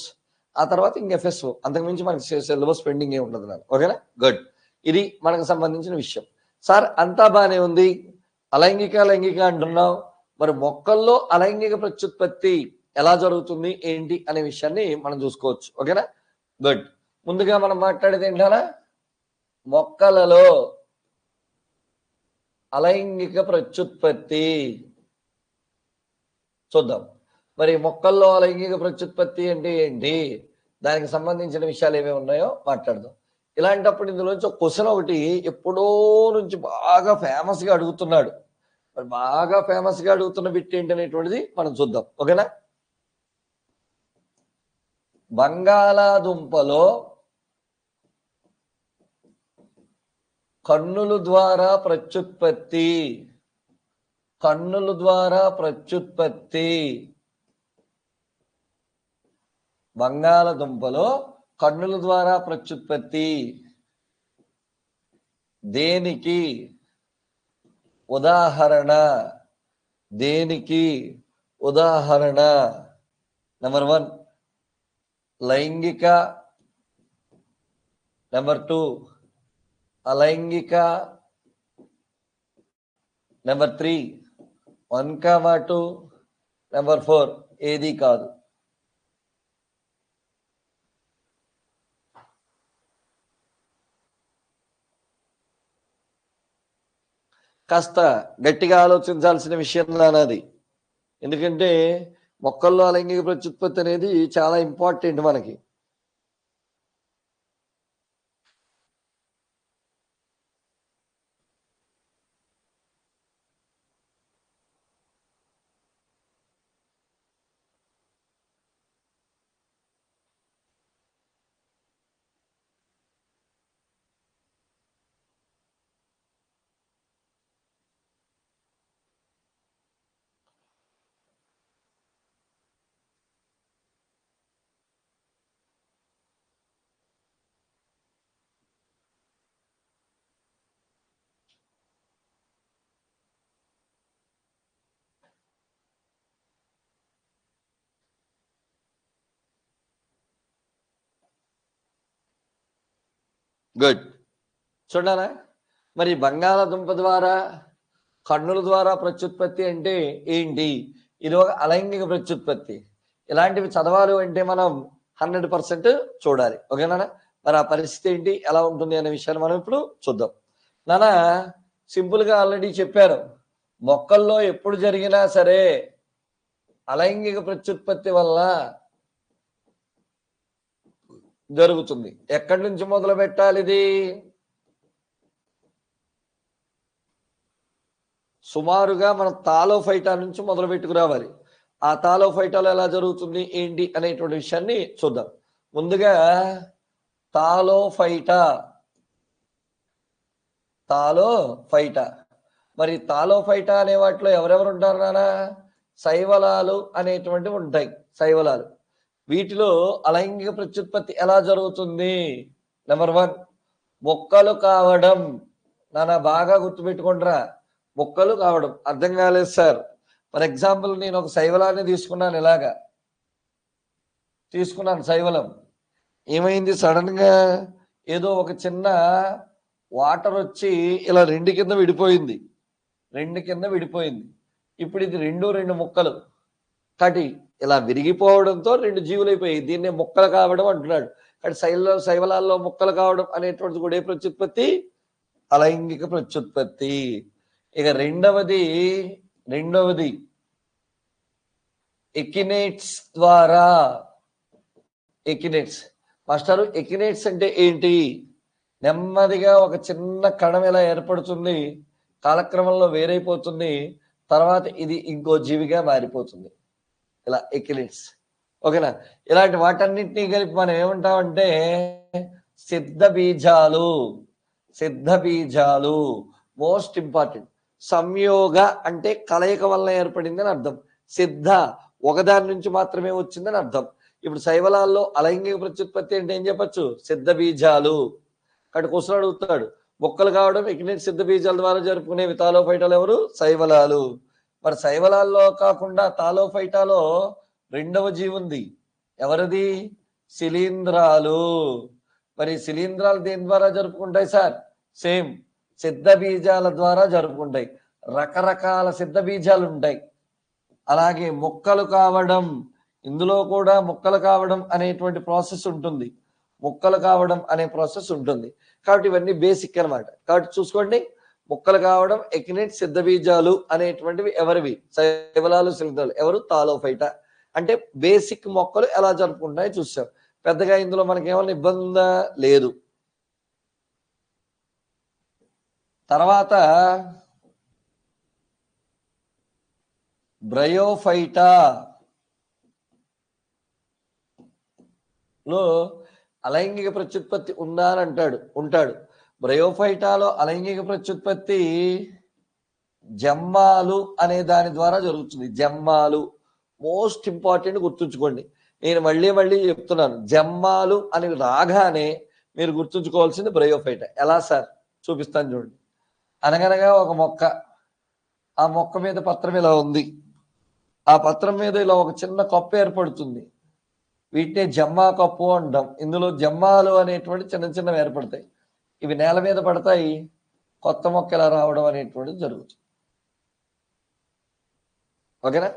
ఆ తర్వాత ఇంక ఎఫ్ఎస్ఓ, అంతకుమించి మనకి సిలబస్ పెండింగ్ ఏమి ఉండదు నాకు. ఓకేనా, గుడ్. ఇది మనకు సంబంధించిన విషయం. సార్ అంతా బానే ఉంది, లైంగిక అంటున్నావు, మరి మొక్కల్లో అలైంగిక ప్రత్యుత్పత్తి ఎలా జరుగుతుంది ఏంటి అనే విషయాన్ని మనం చూసుకోవచ్చు. ఓకేనా, గుడ్. ముందుగా మనం మాట్లాడేది ఏంటన్నా, మొక్కలలో అలైంగిక ప్రత్యుత్పత్తి చూద్దాం. మరి మొక్కల్లో అలైంగిక ప్రత్యుత్పత్తి అంటే ఏంటి, దానికి సంబంధించిన విషయాలు ఏమేమి ఉన్నాయో మాట్లాడదాం. ఇలాంటప్పుడు ఇందులోంచి ఒక క్వశ్చన్ ఒకటి ఎప్పుడో నుంచి బాగా ఫేమస్ గా అడుగుతున్నాడు. మరి బాగా ఫేమస్ గా అడుగుతున్న బిట్ ఏంటి అనేటువంటిది మనం చూద్దాం. ఓకేనా, బంగాళాదుంపలో కన్నుల ద్వారా ప్రత్యుత్పత్తి, బంగాళదుంపలో కన్నుల ద్వారా ప్రత్యుత్పత్తి దేనికి ఉదాహరణ, నెంబర్ 1 లైంగిక, నెంబర్ 2 అలైంగిక, నెంబర్ 3 1, 2, నెంబర్ 4 ఏది కాదు. కాస్త గట్టిగా ఆలోచించాల్సిన విషయం నాది, ఎందుకంటే మొక్కల్లో అలైంగిక ప్రత్యుత్పత్తి అనేది చాలా ఇంపార్టెంట్ మనకి. గుడ్. చూడాలా, మరి బంగాళాదుంప ద్వారా కన్నుల ద్వారా ప్రత్యుత్పత్తి అంటే ఏంటి, ఇది ఒక అలైంగిక ప్రత్యుత్పత్తి. ఇలాంటివి చదవాలి అంటే మనం 100% చూడాలి. ఓకేనా, మరి ఆ పరిస్థితి ఏంటి, ఎలా ఉంటుంది అనే విషయాన్ని మనం ఇప్పుడు చూద్దాం. నాన్న సింపుల్ గా ఆల్రెడీ చెప్పారు, మొక్కల్లో ఎప్పుడు జరిగినా సరే అలైంగిక ప్రత్యుత్పత్తి వల్ల జరుగుతుంది. ఎక్కడి నుంచి మొదలు పెట్టాలి, ఇది సుమారుగా మనం తాలోఫైటా నుంచి మొదలు పెట్టుకురావాలి. ఆ తాలోఫైటాలో ఎలా జరుగుతుంది ఏంటి అనేటువంటి విషయాన్ని చూద్దాం. ముందుగా తాలోఫైటా, మరి తాలోఫైటా అనే వాటిలో ఎవరెవరు ఉంటారు నానా, శైవలాలు అనేటువంటివి ఉంటాయి. శైవలాలు, వీటిలో అలైంగిక ప్రత్యుత్పత్తి ఎలా జరుగుతుంది, నెంబర్ 1 మొక్కలు కావడం. నాన్న బాగా గుర్తుపెట్టుకుంటారా, మొక్కలు కావడం. అర్థం కాలేదు సార్, ఫర్ ఎగ్జాంపుల్ నేను ఒక శైవలాన్ని తీసుకున్నాను, శైవలం. ఏమైంది, సడన్ గా ఏదో ఒక చిన్న వాటర్ వచ్చి ఇలా రెండు కింద విడిపోయింది. ఇప్పుడు ఇది రెండు ముక్కలు కటి ఇలా విరిగిపోవడంతో 2 జీవులైపోయాయి. దీన్నే మొక్కలు కావడం అంటున్నాడు. కానీ శైవలాల్లో మొక్కలు కావడం అనేటువంటిది కూడా ఏ ప్రత్యుత్పత్తి, అలైంగిక ప్రత్యుత్పత్తి. ఇక రెండవది ఎకినేట్స్ ద్వారా. మాస్టారు ఎకినేట్స్ అంటే ఏంటి, నెమ్మదిగా ఒక చిన్న కణం ఎలా ఏర్పడుతుంది, కాలక్రమంలో వేరైపోతుంది, తర్వాత ఇది ఇంకో జీవిగా మారిపోతుంది, ఇలా ఎకినేట్స్. ఓకేనా, ఇలాంటి వాటన్నిటినీ కలిపి మనం ఏమంటామంటే సిద్ధ బీజాలు. Most important. సంయోగ అంటే కలయిక వల్ల ఏర్పడింది అని అర్థం. సిద్ధ ఒకదాని నుంచి మాత్రమే వచ్చిందని అర్థం. ఇప్పుడు శైవలాల్లో అలైంగిక ప్రత్యుత్పత్తి అంటే ఏం చెప్పచ్చు, సిద్ధ బీజాలు. కాబట్టి క్వశ్చన్ అడుగుతాడు, మొక్కలు కావడం ఎకినేట్ సిద్ధ బీజాల ద్వారా జరుపుకునేవి తాలోఫైటాలు ఎవరు, శైవలాలు. మరి శైవలాల్లో కాకుండా తాలోఫైటాలో రెండవ జీవి ఉంది, ఎవరిది, శిలీంధ్రాలు. మరి శిలీంధ్రాలు దేని ద్వారా జరుపుకుంటాయి సార్? సేమ్ సిద్ధ బీజాల ద్వారా జరుపుకుంటాయి. రకరకాల సిద్ధ బీజాలు ఉంటాయి. అలాగే మొక్కలు కావడం, ఇందులో కూడా మొక్కలు కావడం అనేటువంటి ప్రాసెస్ ఉంటుంది. మొక్కలు కావడం అనే ప్రాసెస్ ఉంటుంది. కాబట్టి ఇవన్నీ బేసిక్ అనమాట. కాబట్టి చూసుకోండి, మొక్కలు కావడం, ఎకినేట్, సిద్ధ బీజాలు అనేటువంటివి ఎవరివి? శైవలాలు, శిలీంధ్రాలు. ఎవరు? థాలోఫైటా. అంటే బేసిక్ మొక్కలు ఎలా జరుపుకుంటాయో చూసాం. పెద్దగా ఇందులో మనకి ఏమైనా ఇబ్బంది లేదు. తర్వాత బ్రయోఫైటా లో అలైంగిక ప్రత్యుత్పత్తి ఉందా అని ఉంటాడు. బ్రయోఫైటాలో అలైంగిక ప్రత్యుత్పత్తి జమ్మాలు అనే దాని ద్వారా జరుగుతుంది. జమ్మాలు మోస్ట్ ఇంపార్టెంట్, గుర్తుంచుకోండి. నేను మళ్ళీ చెప్తున్నాను, జమ్మాలు అని రాగానే మీరు గుర్తుంచుకోవాల్సింది బ్రయోఫైటా. ఎలా సార్? చూపిస్తాను చూడండి. అనగనగా ఒక మొక్క, ఆ మొక్క మీద పత్రం ఇలా ఉంది. ఆ పత్రం మీద ఇలా ఒక చిన్న కప్పు ఏర్పడుతుంది. వీటినే జమ్మా కప్పు అంటాం. ఇందులో జమ్మాలు అనేటువంటి చిన్న చిన్నవి ఏర్పడతాయి. ఇవి నేల మీద పడతాయి, కొత్త మొక్క ఇలా రావడం అనేటువంటిది జరుగుతుంది. ఓకేనా?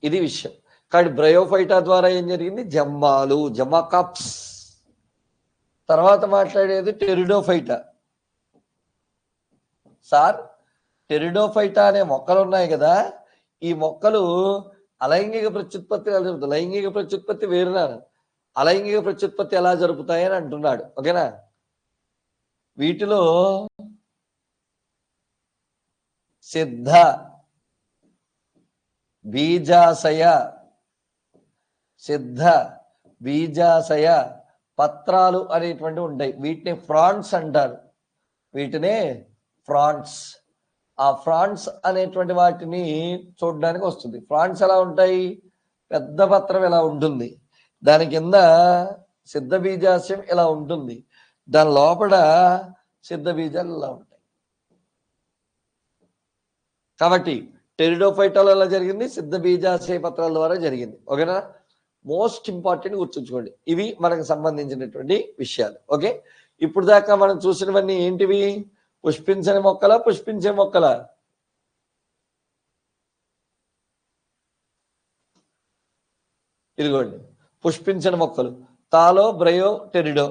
ఇది విషయం. కానీ బ్రయోఫైటా ద్వారా ఏం జరిగింది? జమ్మాలు, జమ్మా కప్స్. తర్వాత మాట్లాడేది టెరిడోఫైటా. సార్, టెరిడోఫైటా అనే మొక్కలు ఉన్నాయి కదా, ఈ మొక్కలు అలైంగిక ప్రత్యుత్పత్తి ఎలా జరుగుతుంది? లైంగిక ప్రత్యుత్పత్తి వేరునా, అలైంగిక ప్రత్యుత్పత్తి ఎలా జరుపుతాయని అంటున్నాడు. ఓకేనా? వీటిలో సిద్ధ, బీజాశయ, సిద్ధ బీజాశయ పత్రాలు అనేటువంటివి ఉంటాయి. వీటిని ఫ్రాన్స్ అంటారు. వీటినే ఫ్రాన్స్. ఆ ఫ్రాన్స్ అనేటువంటి వాటిని చూడడానికి వస్తుంది. ఫ్రాన్స్ ఎలా ఉంటాయి? పెద్ద పత్రం ఎలా ఉంటుంది, దాని కింద సిద్ధ బీజాశయం ఇలా ఉంటుంది, దాని లోపల సిద్ధ బీజాలు ఇలా ఉంటాయి. కాబట్టి టెరిడోఫైటాలో ఎలా జరిగింది? సిద్ధ బీజాశయ పత్రాల ద్వారా జరిగింది. ఓకేనా? మోస్ట్ ఇంపార్టెంట్ గుర్తుంచుకోండి. ఇవి మనకు సంబంధించినటువంటి విషయాలు. ఓకే, ఇప్పుడు దాకా మనం చూసినవన్నీ ఏంటివి? పుష్పించని మొక్కల, పుష్పించే మొక్కల? ఇదిగోండి, పుష్పించని మొక్కలు తాలో, బ్రయో, టెరిడో.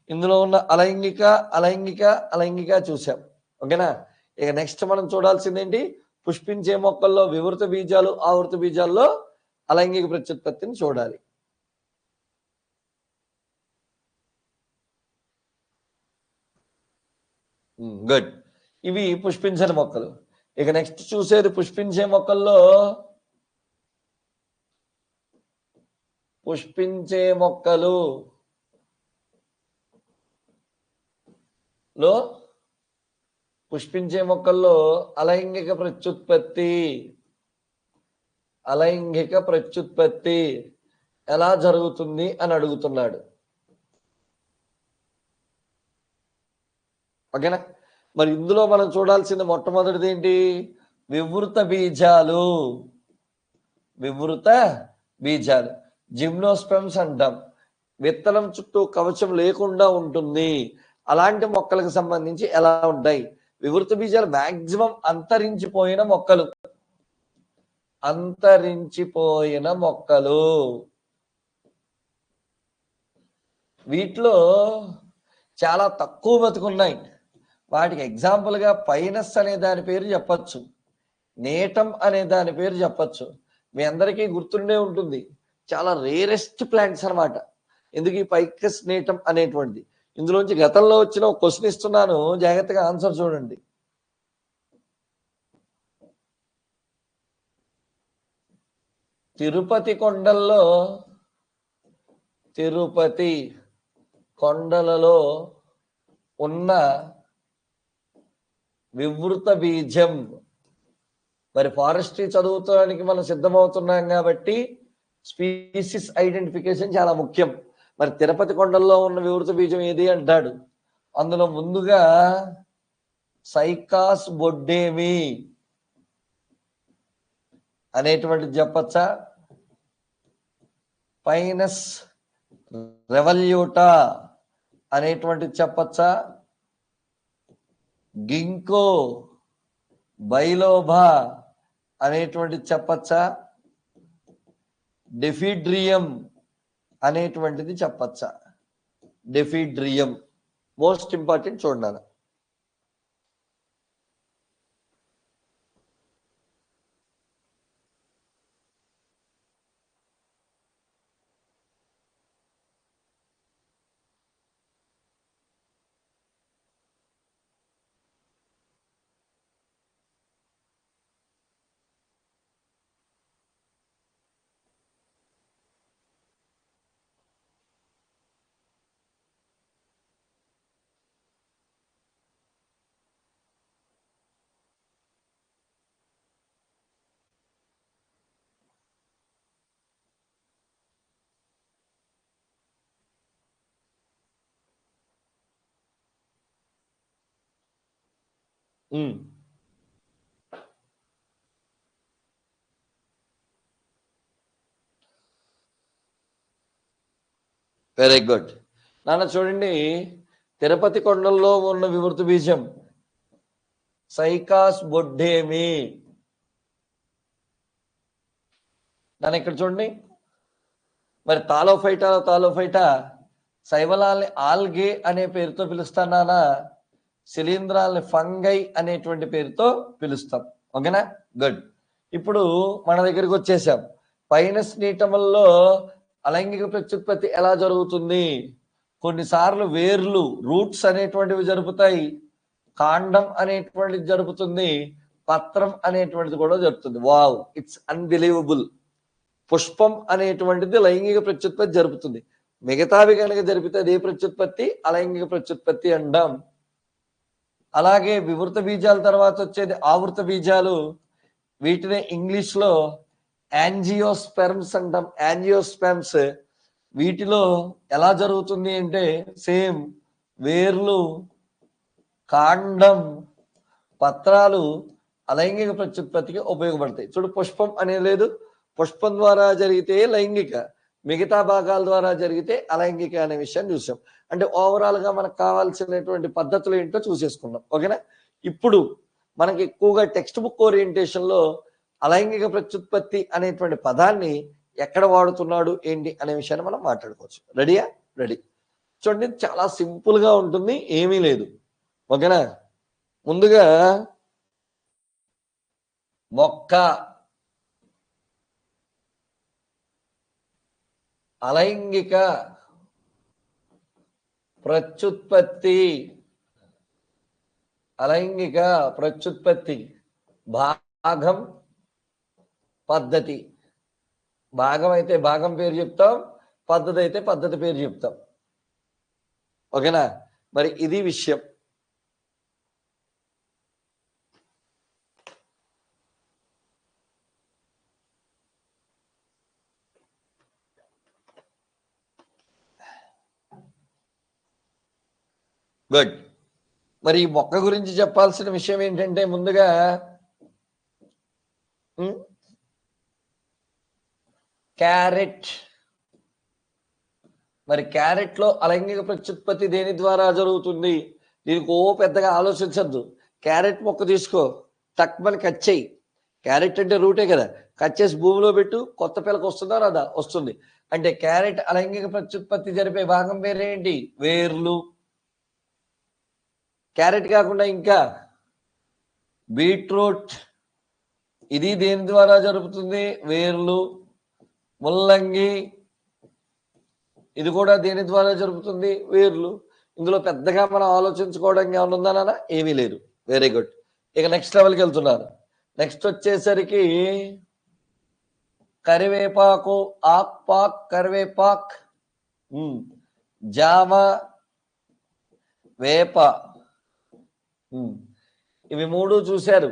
ఇందులో ఉన్న అలైంగిక, అలైంగిక, అలైంగిక చూసాం. ఓకేనా? ఇక నెక్స్ట్ మనం చూడాల్సింది ఏంటి? పుష్పించే మొక్కల్లో వివృత బీజాలు, ఆవృత బీజాల్లో అలైంగిక ప్రత్యుత్పత్తిని చూడాలి. గుడ్. ఇవి పుష్పించని మొక్కలు. ఇక నెక్స్ట్ చూసేది పుష్పించే మొక్కల్లో, పుష్పించే మొక్కలు లో పుష్పించే మొక్కల్లో అలైంగిక ప్రత్యుత్పత్తి, అలైంగిక ప్రత్యుత్పత్తి ఎలా జరుగుతుంది అని అడుగుతున్నాడు. ఓకేనా? మరి ఇందులో మనం చూడాల్సింది మొట్టమొదటిది ఏంటి? వివృత బీజాలు. వివృత బీజాలు జిమ్నోస్పెమ్స్ అంటాం. విత్తనం చుట్టూ కవచం లేకుండా ఉంటుంది. అలాంటి మొక్కలకు సంబంధించి ఎలా ఉంటాయి? వివృత బీజాలు మాక్సిమం అంతరించిపోయిన మొక్కలు, అంతరించిపోయిన మొక్కలు. వీటిలో చాలా తక్కువ బతుకున్నాయి. వాటికి ఎగ్జాంపుల్గా పైనస్ అనే దాని పేరు చెప్పచ్చు, నేటం అనే దాని పేరు చెప్పచ్చు. మీ అందరికీ గుర్తుండే ఉంటుంది, చాలా రేరెస్ట్ ప్లాంట్స్ అనమాట. ఎందుకు ఈ పైకస్ నేటం అనేటువంటిది? ఇందులోంచి గతంలో వచ్చిన ఒక క్వశ్చన్ ఇస్తున్నాను, జాగ్రత్తగా ఆన్సర్ చూడండి. తిరుపతి కొండలలో ఉన్న వివృత బీజం. మరి ఫారెస్ట్రీ చదువుతానికి మనం సిద్ధమవుతున్నాం కాబట్టి స్పీసీస్ ఐడెంటిఫికేషన్ చాలా ముఖ్యం. మరి తిరుపతి కొండల్లో ఉన్న వివృత బీజం ఏది అంటాడు. అందులో ముందుగా సైకాస్ బొడ్డేమి అనేటువంటిది చెప్పచ్చా? పైనస్ రెవల్యూటా అనేటువంటిది చెప్పచ్చా? గింకో బైలోబా అనేటువంటిది చెప్పచ్చా? డెఫిడ్రియం అనేటువంటిది చెప్పచ్చా? డెఫిడ్రియం మోస్ట్ ఇంపార్టెంట్ చూడండి. వెరీ గుడ్ నాన్న. చూడండి, తిరుపతి కొండల్లో ఉన్న వివృత బీజం సైకాస్ బొడ్డేమి. నాన్న ఇక్కడ చూడండి, మరి తాలోఫైటా శైవలాల్ని ఆల్గే అనే పేరుతో పిలుస్తాం నాన్న, శిలీంధ్రాలని ఫంగై అనేటువంటి పేరుతో పిలుస్తాం. ఓకేనా? గుడ్. ఇప్పుడు మన దగ్గరికి వచ్చేసాం. పైనస్ నీటముల్లో అలైంగిక ప్రత్యుత్పత్తి ఎలా జరుగుతుంది? కొన్నిసార్లు వేర్లు రూట్స్ అనేటువంటివి జరుపుతాయి, కాండం అనేటువంటిది జరుపుతుంది, పత్రం అనేటువంటిది కూడా జరుగుతుంది. Wow, it's unbelievable. పుష్పం అనేటువంటిది లైంగిక ప్రత్యుత్పత్తి జరుపుతుంది. మిగతావి కనుక జరిపితే అదే ప్రత్యుత్పత్తి అలైంగిక ప్రత్యుత్పత్తి అంటాం. అలాగే వివృత బీజాల తర్వాత వచ్చేది ఆవృత బీజాలు. వీటిని ఇంగ్లీష్ లో యాంజియోస్పెర్మ్స్ అంటాం. యాంజియోస్పెర్మ్స్ వీటిలో ఎలా జరుగుతుంది అంటే సేమ్ వేర్లు, కాండం, పత్రాలు అలైంగిక ప్రత్యుత్పత్తికి ఉపయోగపడతాయి. చూడు, పుష్పం అనే లేదు, పుష్పం ద్వారా జరిగితే లైంగిక, మిగతా భాగాల ద్వారా జరిగితే అలైంగిక అనే విషయాన్ని చూసాం. అంటే ఓవరాల్ గా మనకు కావాల్సినటువంటి పద్ధతులు ఏంటో చూసేసుకున్నాం. ఓకేనా? ఇప్పుడు మనకి ఎక్కువగా టెక్స్ట్ బుక్ ఓరియంటేషన్ లో అలైంగిక ప్రత్యుత్పత్తి అనేటువంటి పదాన్ని ఎక్కడ వాడుతున్నాడు ఏంటి అనే విషయాన్ని మనం మాట్లాడుకోవచ్చు. రెడీయా? రెడీ. చూడండి, చాలా సింపుల్ గా ఉంటుంది, ఏమీ లేదు. ఓకేనా? ముందుగా మొక్క అలైంగిక ప్రత్యుత్పత్తి, అలైంగిక ప్రత్యుత్పత్తి భాగం పద్ధతి. భాగం అయితే భాగం పేరు చెప్తాం, పద్ధతి అయితే పద్ధతి పేరు చెప్తాం. ఓకేనా? మరి ఇది విషయం. గుడ్. మరి ఈ మొక్క గురించి చెప్పాల్సిన విషయం ఏంటంటే ముందుగా క్యారెట్. మరి క్యారెట్ లో అలైంగిక ప్రత్యుత్పత్తి దేని ద్వారా జరుగుతుంది? దీనికి పెద్దగా ఆలోచించద్దు. క్యారెట్ మొక్క తీసుకో, టక్మని కట్ చేయి. క్యారెట్ అంటే రూటే కదా, కట్ చేసి భూమిలో పెట్టు, కొత్త పిల్లకి వస్తుందా రాదా? వస్తుంది. అంటే క్యారెట్ అలైంగిక ప్రత్యుత్పత్తి జరిపే భాగం పేరేంటి? వేర్లు. క్యారెట్ కాకుండా ఇంకా బీట్రూట్, ఇది దేని ద్వారా జరుగుతుంది? వేర్లు. ముల్లంగి, ఇది కూడా దేని ద్వారా జరుగుతుంది? వేర్లు. ఇందులో పెద్దగా మనం ఆలోచించుకోవడానికి ఏమైనా ఉందా నాన్న? ఏమీ లేదు. Very good. ఇక నెక్స్ట్ లెవెల్కి వెళ్తున్నారు. నెక్స్ట్ వచ్చేసరికి కరివేపాకు, ఆక్పాక్, కరివేపాక్, జామ, వేప. ఇవి మూడు చూశారు.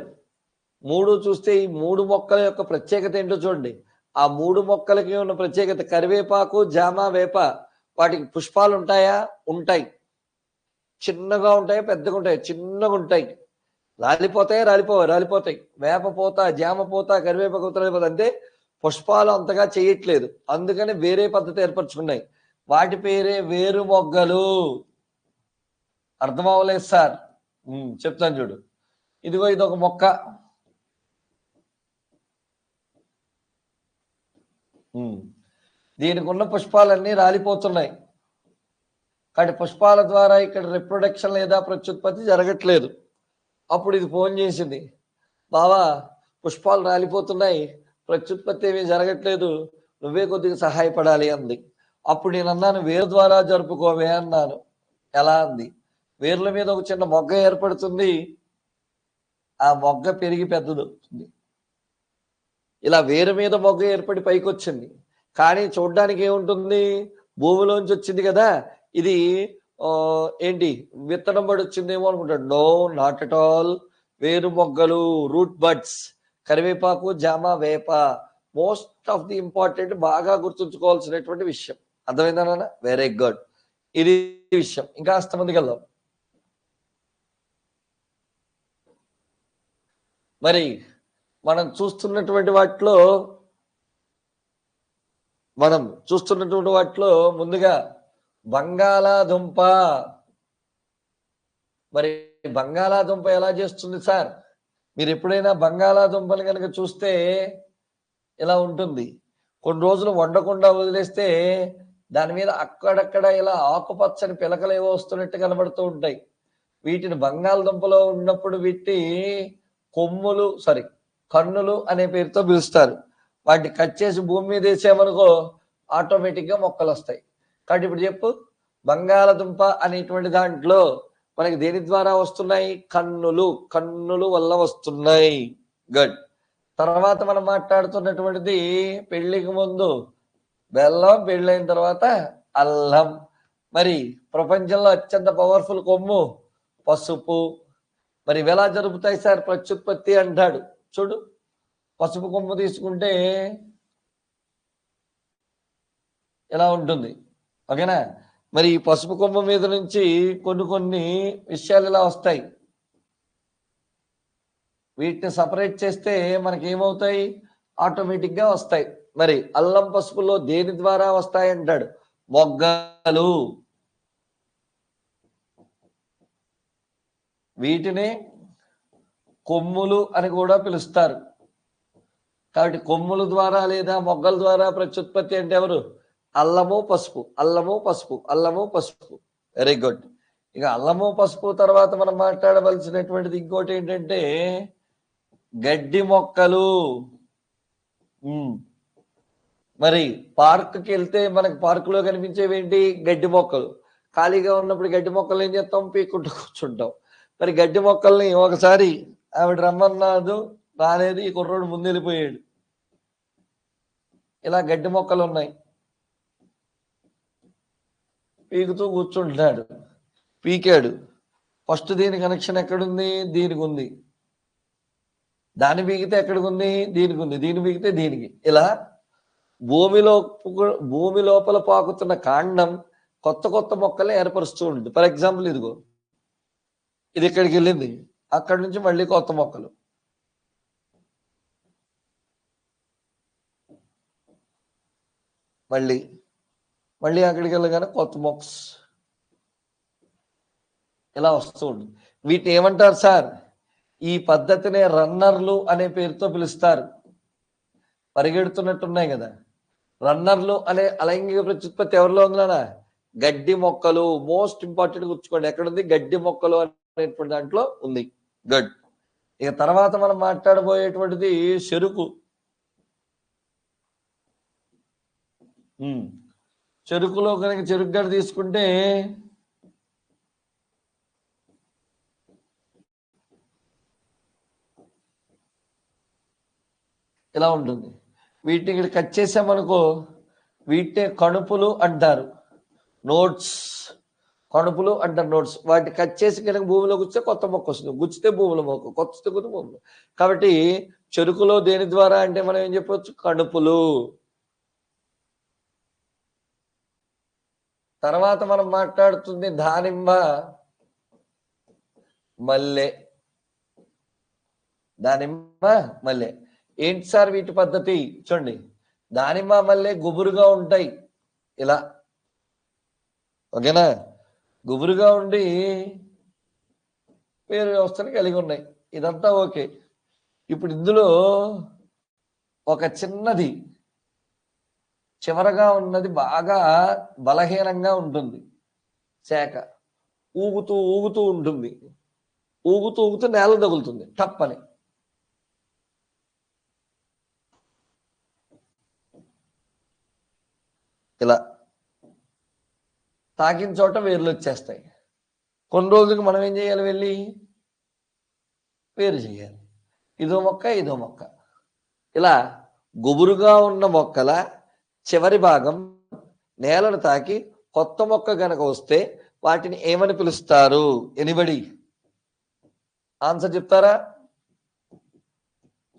మూడు చూస్తే ఈ మూడు మొక్కల యొక్క ప్రత్యేకత ఏంటో చూడండి. ఆ మూడు మొక్కలకి ఉన్న ప్రత్యేకత, కరివేపాకు, జామ, వేప, వాటికి పుష్పాలు ఉంటాయా? ఉంటాయి. చిన్నగా ఉంటాయి, పెద్దగా ఉంటాయి? చిన్నగా ఉంటాయి. రాలిపోతాయి? రాలిపోతాయి. వేప పోత, జామ పోత, కరివేపాకు రాలిపోతా. అంటే పుష్పాలు అంతగా చేయట్లేదు, అందుకని వేరే పద్ధతి ఏర్పరచుకున్నాయి. వాటి పేరే వేరు మొగ్గలు. అర్థం అవ్వలేదు సార్? చెప్తాను చూడు. ఇదిగో ఇదొక మొక్క. దీనికి ఉన్న పుష్పాలన్నీ రాలిపోతున్నాయి. కాబట్టి పుష్పాల ద్వారా ఇక్కడ రిప్రొడక్షన్ లేదా ప్రత్యుత్పత్తి జరగట్లేదు. అప్పుడు ఇది ఫోన్ చేసింది, బావా పుష్పాలు రాలిపోతున్నాయి, ప్రత్యుత్పత్తి ఏమీ జరగట్లేదు, నువ్వే కొద్దిగా సహాయపడాలి అంది. అప్పుడు నేను అన్నాను, వేరు ద్వారా జరుపుకోవే అన్నాను. ఎలా అంది, వేర్ల మీద ఒక చిన్న మొగ్గ ఏర్పడుతుంది, ఆ మొగ్గ పెరిగి పెద్దదవుతుంది. ఇలా వేరు మీద మొగ్గ ఏర్పడి పైకి వచ్చింది. కానీ చూడ్డానికి ఏముంటుంది, భూమిలోంచి వచ్చింది కదా, ఇది ఏంటి విత్తనం పడి వచ్చిందేమో అనుకుంటాడు. No, not at all. వేరు మొగ్గలు, రూట్ బడ్స్. కరివేపాకు, జామ, వేప మోస్ట్ ఆఫ్ ది ఇంపార్టెంట్, బాగా గుర్తుంచుకోవాల్సినటువంటి విషయం. అర్థమైందా? Very good. ఇది విషయం. ఇంకా ముందుకు వెళ్దాం. మరి మనం చూస్తున్నటువంటి వాటిలో ముందుగా బంగాళాదుంప. మరి బంగాళాదుంప ఎలా చేస్తుంది సార్? మీరు ఎప్పుడైనా బంగాళాదుంపలు కనుక చూస్తే ఇలా ఉంటుంది. కొన్ని రోజులు వండకుండా వదిలేస్తే దాని మీద అక్కడక్కడ ఇలా ఆకుపచ్చని పిలకలు ఏవో వస్తున్నట్టు కనబడుతూ ఉంటాయి. వీటిని బంగాళదుంపలో ఉన్నప్పుడు వీటి కన్నులు అనే పేరుతో పిలుస్తారు. వాటిని కట్ చేసి భూమి మీద వేసామనుకో ఆటోమేటిక్గా మొక్కలు వస్తాయి. కాబట్టి ఇప్పుడు చెప్పు, బంగాళదుంప అనేటువంటి దాంట్లో మనకి దేని ద్వారా వస్తున్నాయి? కన్నులు వల్ల వస్తున్నాయి. గుడ్. తర్వాత మనం మాట్లాడుతున్నటువంటిది పెళ్లికి ముందు బెల్లం, పెళ్ళైన తర్వాత అల్లం. మరి ప్రపంచంలో అత్యంత పవర్ఫుల్ కొమ్ము పసుపు. మరి ఎలా జరుగుతాయి సార్ ప్రత్యుత్పత్తి అంటాడు. చూడు, పసుపు కొమ్ము తీసుకుంటే ఎలా ఉంటుంది, ఓకేనా? మరి ఈ పసుపు కొమ్ము మీద నుంచి కొన్ని విషయాలు ఇలా వస్తాయి. వీటిని సపరేట్ చేస్తే మనకి ఏమవుతాయి? ఆటోమేటిక్గా వస్తాయి. మరి అల్లం పసుపులో దేని ద్వారా వస్తాయి అంటాడు? మొగ్గలు. వీటిని కొమ్ములు అని కూడా పిలుస్తారు. కాబట్టి కొమ్ముల ద్వారా లేదా మొగ్గల ద్వారా ప్రత్యుత్పత్తి అంటే ఎవరు? అల్లము పసుపు, అల్లము పసుపు, అల్లము పసుపు. Very good. ఇక అల్లము పసుపు తర్వాత మనం మాట్లాడవలసినటువంటిది ఇంకోటి ఏంటంటే గడ్డి మొక్కలు. మరి పార్క్కి వెళ్తే మనకి పార్కులో కనిపించేవి ఏంటి? గడ్డి మొక్కలు. ఖాళీగా ఉన్నప్పుడు గడ్డి మొక్కలు ఏం చేస్తాం? పీక్కుంటూ కూర్చుంటాం. మరి గడ్డి మొక్కల్ని ఒకసారి ఆవిడ రమ్మన్నాడు, రాలేదు, ఈ కుర్రోడు ముందు వెళ్ళిపోయాడు. ఇలా గడ్డి మొక్కలు ఉన్నాయి, పీకుతూ కూర్చుంటున్నాడు. పీకాడు. ఫస్ట్ దీని కనెక్షన్ ఎక్కడుంది? దీనికి ఉంది. దాన్ని పీకితే ఎక్కడికి ఉంది? దీనికి ఉంది. దీన్ని పీకితే దీనికి. ఇలా భూమి లోపల పాకుతున్న కాండం కొత్త మొక్కలే ఏర్పరుస్తూ ఉంటుంది. ఫర్ ఎగ్జాంపుల్ ఇదిగో, ఇది ఇక్కడికి వెళ్ళింది, అక్కడి నుంచి మళ్ళీ కొత్త మొక్కలు. మళ్ళీ అక్కడికి వెళ్ళగానే కొత్త మొక్స్ ఇలా వస్తూ ఉంటుంది. వీటిని ఏమంటారు సార్? ఈ పద్ధతినే రన్నర్లు అనే పేరుతో పిలుస్తారు. పరిగెడుతున్నట్టున్నాయి కదా, రన్నర్లు అనే అలైంగిక ప్రత్యుత్పత్తి ఎవరిలో ఉందా? గడ్డి మొక్కలు. మోస్ట్ ఇంపార్టెంట్ గుర్తుకోండి, ఎక్కడుంది? గడ్డి మొక్కలు అనేటువంటి దాంట్లో ఉంది. గుడ్. ఇక తర్వాత మనం మాట్లాడబోయేటువంటిది చెరుకు. చెరుకులో కనుక చెరుకు గడ్డ తీసుకుంటే ఇలా ఉంటుంది. వీటిని ఇక్కడ కట్ చేసామనుకో వీటినే కణుపులు అంటారు. నోట్స్, కణుపులు అంటారు, నోట్స్. వాటిని కట్ చేసి కనుక భూమిలో గుచ్చితే కొత్త మొక్క వస్తుంది. గుచ్చితే భూమిలో మొక్క, కొత్త భూమిలో. కాబట్టి చెరుకులో దేని ద్వారా అంటే మనం ఏం చెప్పవచ్చు? కణుపులు. తర్వాత మనం మాట్లాడుతుంది దానిమ్మ, మల్లె. దానిమ్మ, మల్లె. ఏంటి సార్ వీటి పద్ధతి? చూడండి, దానిమ్మ మల్లె గుబురుగా ఉంటాయి ఇలా. ఓకేనా? గుబురుగా ఉండి పేరు వ్యవస్థను కలిగి ఉన్నాయి. ఇదంతా ఓకే. ఇప్పుడు ఇందులో ఒక చిన్నది చివరగా ఉన్నది బాగా బలహీనంగా ఉంటుంది. శాఖ ఊగుతూ ఊగుతూ ఉంటుంది. ఊగుతూ ఊగుతూ నేల తగులుతుంది టప్పని. ఇలా తాకిన చోట వేర్లు వచ్చేస్తాయి. కొన్ని రోజులకు మనం ఏం చేయాలి? వెళ్ళి వేరు చేయాలి. ఇదో మొక్క ఇదో మొక్క. ఇలా గుబురుగా ఉన్న మొక్కల చివరి భాగం నేలను తాకి కొత్త మొక్క గనక వస్తే వాటిని ఏమని పిలుస్తారు? ఎనిబడి ఆన్సర్ చెప్తారా?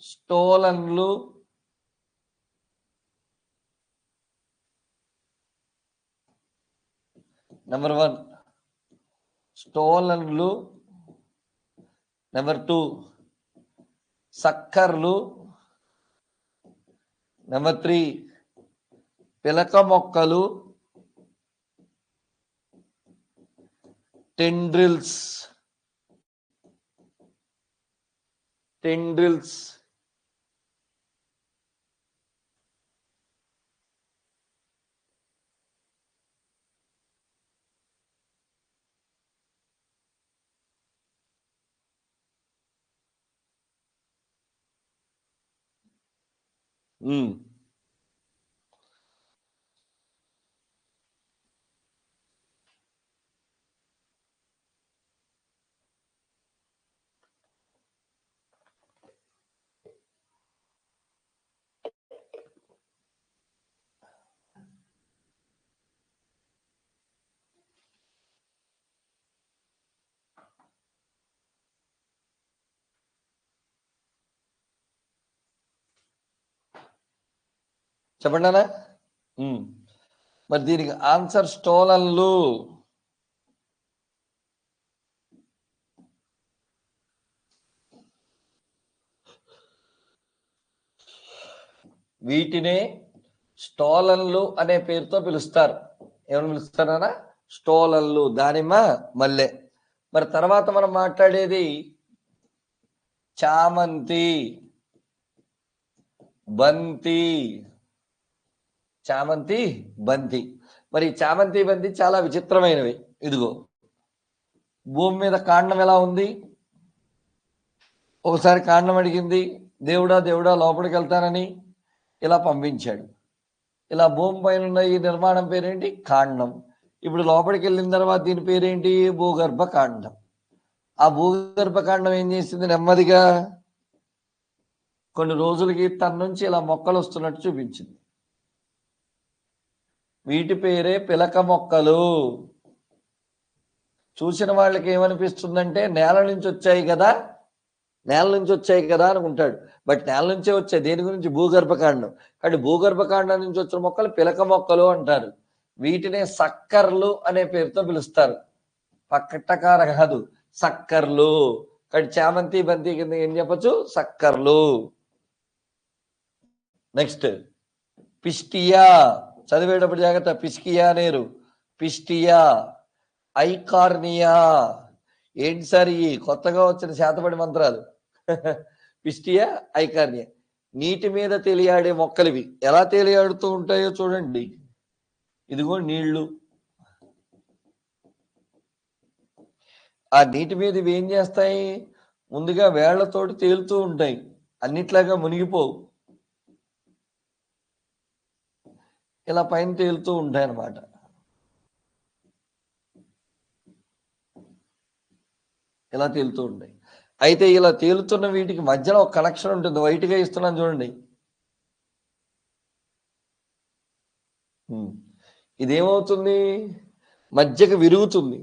స్టోలన్లు, నెంబర్ 1 స్టోలన్లు, నెంబర్ 2 సక్కర్లు, నెంబర్ 3 పిలక మొక్కలు, టెండ్రిల్స్. చెప్పండి అన్న. మరి దీనికి ఆన్సర్ స్టోలన్లు. వీటినే స్టోలన్లు అనే పేరుతో పిలుస్తారు. ఏమని పిలుస్తారన్నా? స్టోలన్లు. దానిమ్మ, మల్లె. మరి తర్వాత మనం మాట్లాడేది చామంతి, బంతి. చామంతి, బంతి. మరి చామంతి, బంతి చాలా విచిత్రమైనవి. ఇదిగో భూమి మీద కాండం ఎలా ఉంది? ఒకసారి కాండం అడిగింది, దేవుడా దేవుడా లోపలికి వెళ్తానని ఇలా పంపించాడు. ఇలా భూమి పైన ఉన్న ఈ నిర్మాణం పేరేంటి? కాండం. ఇప్పుడు లోపలికి వెళ్ళిన తర్వాత దీని పేరేంటి? భూగర్భ కాండం. ఆ భూగర్భ కాండం ఏం చేసింది? నెమ్మదిగా కొన్ని రోజులకి తన నుంచి ఇలా మొక్కలు వస్తున్నట్టు చూపించింది. వీటి పేరే పిలక మొక్కలు. చూసిన వాళ్ళకి ఏమనిపిస్తుందంటే నేల నుంచి వచ్చాయి కదా అనుకుంటాడు. బట్ నేల నుంచే వచ్చాయి. దేని గురించి? భూగర్భకాండం. కాబట్టి భూగర్భకాండం నుంచి వచ్చిన మొక్కలు పిలక మొక్కలు అంటారు. వీటినే సక్కర్లు అనే పేరుతో పిలుస్తారు. పక్కటకార కాదు, సక్కర్లు. కాబట్టి చామంతి, బంతి కింద ఏం చెప్పచ్చు? సక్కర్లు. Next Pistia. చదివేటప్పుడు జాగ్రత్త. పిస్కియా నేరు, పిస్టియా, ఐకార్నియా. ఏంటి సార్ ఈ కొత్తగా వచ్చిన శాతపడి మంత్రాలు? Pistia, Eichhornia. నీటి మీద తేలియాడే మొక్కలివి. ఎలా తేలియాడుతూ ఉంటాయో చూడండి. ఇదిగో నీళ్లు. ఆ నీటి మీద ఇవి ఏం చేస్తాయి? ముందుగా వేళ్లతోటి తేలుతూ ఉంటాయి. అన్నిట్లాగా మునిగిపోవు. ఇలా పైన తేలుతూ ఉంటాయి అన్నమాట. ఇలా తేలుతూ ఉంటాయి. అయితే ఇలా తేలుతున్న వీటికి మధ్యలో ఒక కనెక్షన్ ఉంటుంది. వైట్గా ఇస్తున్నాను చూడండి. ఇదేమవుతుంది? మధ్యకు విరుగుతుంది.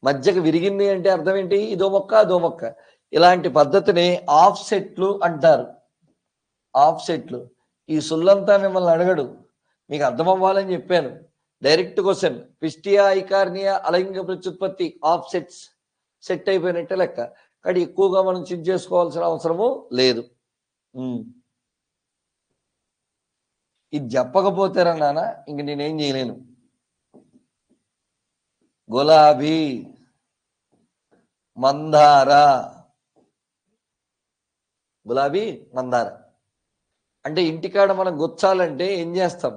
మధ్యకు విరిగింది అంటే అర్థం ఏంటి? ఇదో మొక్క అదో మొక్క. ఇలాంటి పద్ధతిని ఆఫ్ సెట్లు అంటారు. ఆఫ్ సెట్లు. ఈ సుల్లంతా మిమ్మల్ని అడగడు, మీకు అర్థం అవ్వాలని చెప్పాను. Direct question. పిస్టియా, ఐకార్నియా, అలైంగిక ప్రత్యుత్పత్తి ఆఫ్ సెట్స్. సెట్ అయిపోయినట్టే లెక్క. కానీ ఎక్కువగా మనం చింక్ చేసుకోవాల్సిన అవసరము లేదు. ఇది చెప్పకపోతేరా నాన్న ఇంక నేనేం చేయలేను. గులాబీ, మందార. గులాబీ, మందార. అంటే ఇంటికాడ మనం గుచ్చాలంటే ఏం చేస్తాం?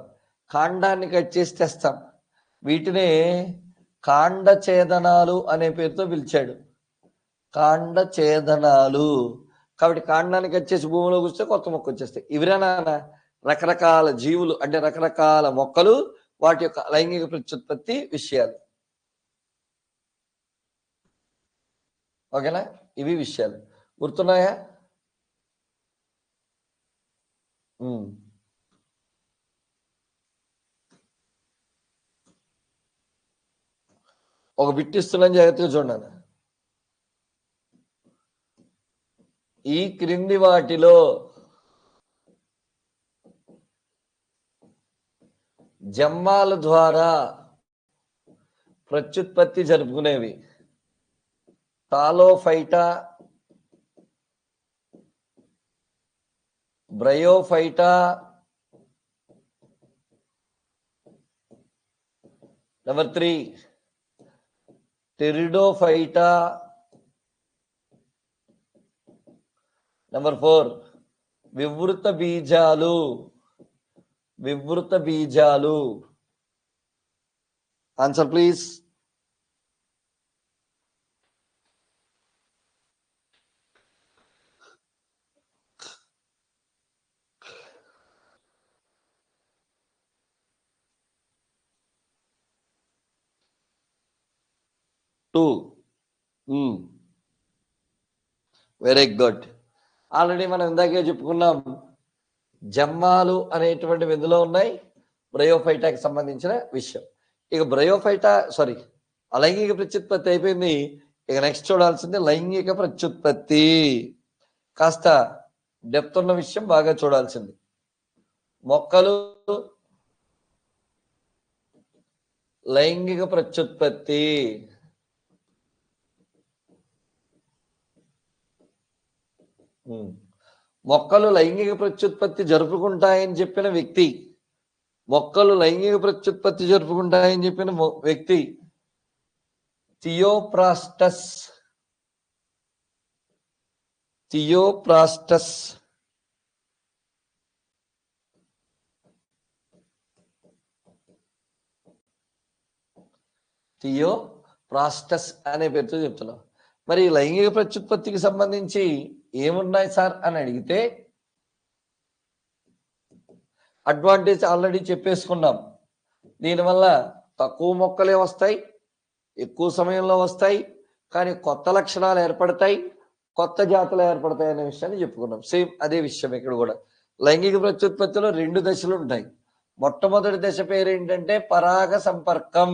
కాండాన్ని కట్ చేసి తెస్తాం. వీటినే కాండ ఛేదనాలు అనే పేరుతో పిలిచాడు. కాండ ఛేదనాలు. కాబట్టి కాండాన్ని కట్ చేసి భూమిలో కూర్చొస్తే కొత్త మొక్క వచ్చేస్తాయి. ఇవిరేనా రకరకాల జీవులు అంటే రకరకాల మొక్కలు వాటి యొక్క లైంగిక ప్రత్యుత్పత్తి విషయాలు. ఓకేనా? ఇవి విషయాలు గుర్తున్నాయా? ఒక బిట్ ఇస్తున్నాను, జాగ్రత్తగా చూడండి. ఈ క్రింది వాటిలో జమ్మాల ద్వారా ప్రత్యుత్పత్తి జరుపుకునేవి Thallophyta, Bryophyta, number 3 Pteridophyta, number 4 వివృత బీజాలు. వివృత బీజాలు. Answer please. Very good. Already మనం ఇందాకే చెప్పుకున్నాం, జమ్మాలు అనేటువంటి విధులో ఉన్నాయి, బ్రయోఫైటాకి సంబంధించిన విషయం. ఇక బ్రయోఫైటా లైంగిక ప్రత్యుత్పత్తి అయిపోయింది. ఇక నెక్స్ట్ చూడాల్సింది లైంగిక ప్రత్యుత్పత్తి. కాస్త డెప్త్ ఉన్న విషయం బాగా చూడాల్సింది. మొక్కలు లైంగిక ప్రత్యుత్పత్తి. మొక్కలు లైంగిక ప్రత్యుత్పత్తి జరుపుకుంటాయని చెప్పిన వ్యక్తి, మొక్కలు లైంగిక ప్రత్యుత్పత్తి జరుపుకుంటాయని చెప్పిన వ్యక్తి థియోప్రాస్టస్. థియోప్రాస్టస్. థియోప్రాస్టస్ అనే పేరుతో చెప్తున్నాం. మరి లైంగిక ప్రత్యుత్పత్తికి సంబంధించి ఏమున్నాయి సార్ అని అడిగితే అడ్వాంటేజ్ ఆల్రెడీ చెప్పేసుకున్నాం. దీనివల్ల తక్కువ మొక్కలే వస్తాయి, ఎక్కువ సమయంలో వస్తాయి, కానీ కొత్త లక్షణాలు ఏర్పడతాయి, కొత్త జాతులు ఏర్పడతాయి అనే విషయాన్ని చెప్పుకున్నాం. సేమ్ అదే విషయం ఇక్కడ కూడా. లైంగిక ప్రత్యుత్పత్తిలో 2 దశలు ఉంటాయి. మొట్టమొదటి దశ పేరు ఏంటంటే పరాగ సంపర్కం.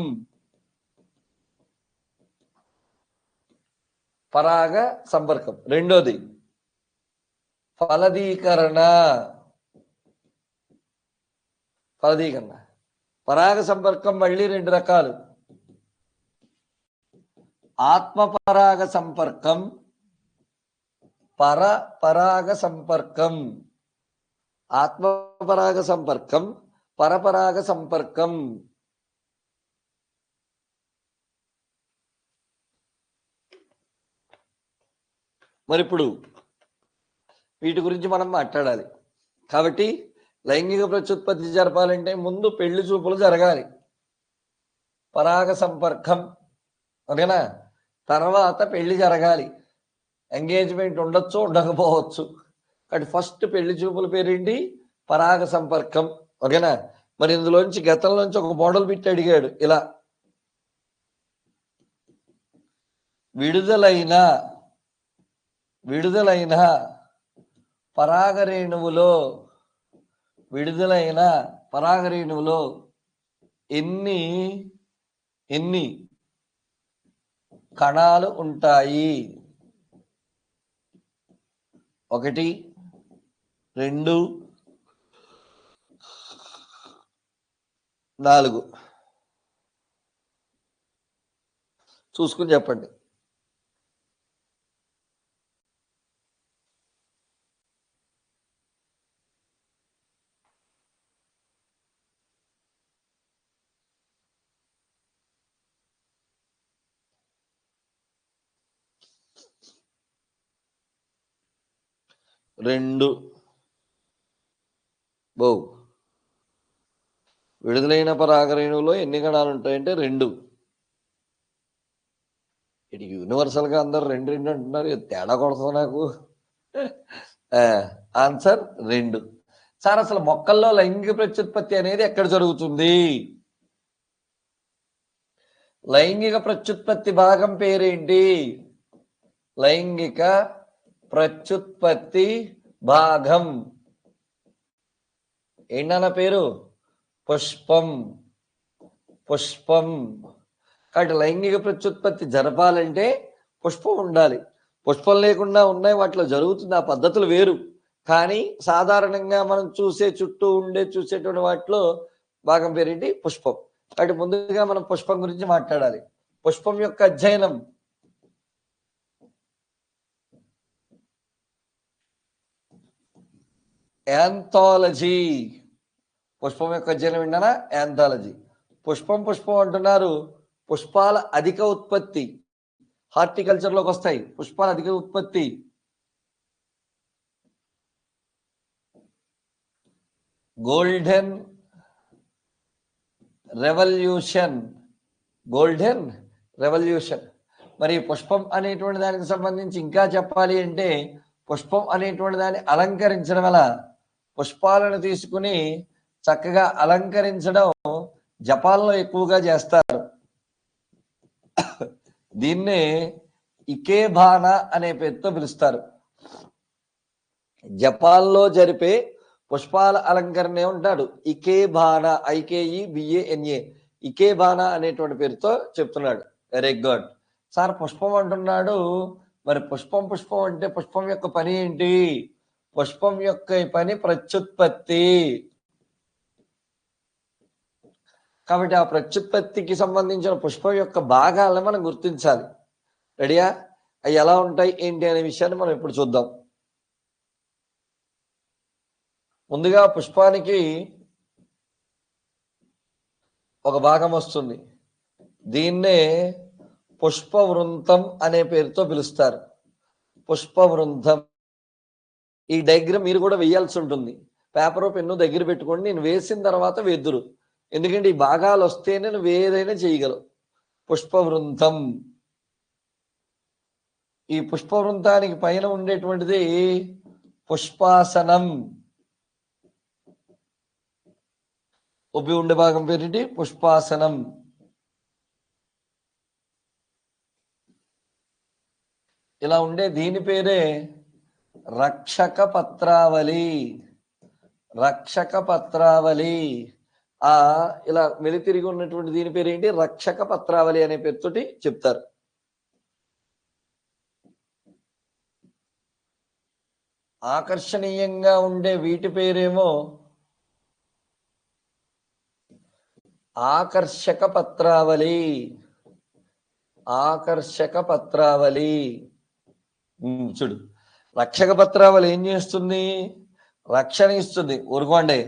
పరాగ సంపర్కం. రెండోది ఫలదీకరణ. ఫలదీకరణ. పరాగ సంపర్కం మళ్ళీ 2 రకాలు. ఆత్మపరాగ సంపర్కం, పరపరాగ సంపర్కం. ఆత్మపరాగ సంపర్కం, పరపరాగ సంపర్కం. మరి ఇప్పుడు వీటి గురించి మనం మాట్లాడాలి. కాబట్టి లైంగిక ప్రత్యుత్పత్తి జరపాలంటే ముందు పెళ్లి చూపులు జరగాలి, పరాగ సంపర్కం, ఓకేనా? తర్వాత పెళ్లి జరగాలి. ఎంగేజ్మెంట్ ఉండొచ్చు, ఉండకపోవచ్చు. కాబట్టి ఫస్ట్ పెళ్లి చూపుల పేరేంటి? పరాగ సంపర్కం, ఓకేనా? మరి ఇందులోంచి గతంలోంచి ఒక మోడల్ బిట్ అడిగాడు ఇలా, విడుదలైన పరాగరేణువులో ఎన్ని కణాలు ఉంటాయి? 1, 2, 4 చూసుకుని చెప్పండి. 2 బౌ విడుదలైన పరాగరేణువులో ఎన్ని కణాలు ఉంటాయంటే 2. ఇది యూనివర్సల్ గా అందరు 2 అంటున్నారు, తేడా కొడుతుంది నాకు. ఆన్సర్ 2. సార్ అసలు మొక్కల్లో లైంగిక ప్రత్యుత్పత్తి అనేది ఎక్కడ జరుగుతుంది? లైంగిక ప్రత్యుత్పత్తి భాగం పేరేంటి? లైంగిక ప్రత్యుత్పత్తి భాగం ఏంటన్న పేరు? పుష్పం. పుష్పం. కాబట్టి లైంగిక ప్రత్యుత్పత్తి జరపాలంటే పుష్పం ఉండాలి. పుష్పం లేకుండా ఉన్నాయి, వాటిలో జరుగుతుంది, ఆ పద్ధతులు వేరు. కానీ సాధారణంగా మనం చుట్టూ చూసేటువంటి వాటిలో భాగం పేరేంటి? పుష్పం. కాబట్టి ముందుగా మనం పుష్పం గురించి మాట్లాడాలి. పుష్పం యొక్క అధ్యయనం యాంథాలజీ. పుష్పం యొక్క అధ్యయనం ఏంటన్నా? యాంథాలజీ. పుష్పం అంటున్నారు, పుష్పాల అధిక ఉత్పత్తి హార్టికల్చర్లోకి వస్తాయి. పుష్పాల అధిక ఉత్పత్తి గోల్డెన్ రెవల్యూషన్. Golden revolution. మరి పుష్పం అనేటువంటి దానికి సంబంధించి ఇంకా చెప్పాలి అంటే, పుష్పం అనేటువంటి దాన్ని అలంకరించడం వల్ల, పుష్పాలను తీసుకుని చక్కగా అలంకరించడం జపాన్లో ఎక్కువగా చేస్తారు. దీన్నే ఇకేబానా అనే పేరుతో పిలుస్తారు. జపాన్లో జరిపే పుష్పాల అలంకరణ ఉంటాడు ఇకేబానా, IKEBANA, ఇకేబానా అనేటువంటి పేరుతో చెప్తున్నాడు. Very good sir. పుష్పం అంటున్నాడు, మరి పుష్పం అంటే పుష్పం యొక్క పని ఏంటి? పుష్పం యొక్క పని ప్రత్యుత్పత్తి. కాబట్టి ఆ ప్రత్యుత్పత్తికి సంబంధించిన పుష్పం యొక్క భాగాలను మనం గుర్తించాలి. రెడీయా? అవి ఎలా ఉంటాయి ఏంటి అనే విషయాన్ని మనం ఇప్పుడు చూద్దాం. ముందుగా పుష్పానికి ఒక భాగం వస్తుంది, దీన్నే పుష్పవృంతం అనే పేరుతో పిలుస్తారు. పుష్పవృంతం. ఈ డయాగ్రామ్ మీరు కూడా వేయాల్సి ఉంటుంది. పేపరు పెన్ను దగ్గర పెట్టుకోండి, నేను వేసిన తర్వాత వేద్దురు. ఎందుకంటే ఈ భాగాలు వస్తేనే నువ్వు ఏదైనా చేయగలవు. పుష్పవృంతం. ఈ పుష్పవృంతానికి పైన ఉండేటువంటిది పుష్పాసనం. ఉబ్బి ఉండే భాగం పేరేంటి? పుష్పాసనం. ఇలా ఉండే దీని పేరే రక్షక పత్రావళి. రక్షక పత్రావళి. ఇలా మెలితిరిగి ఉన్నటువంటి దీని పేరు ఏంటి? రక్షక పత్రావళి అనే పేరుతోటి చెప్తారు. ఆకర్షణీయంగా ఉండే వీటి పేరేమో ఆకర్షక పత్రావళి. ఆకర్షక పత్రావళి. చూడు, రక్షక పత్రావళి ఏం చేస్తుంది? రక్షణ ఇస్తుంది. ఊరుకోండి,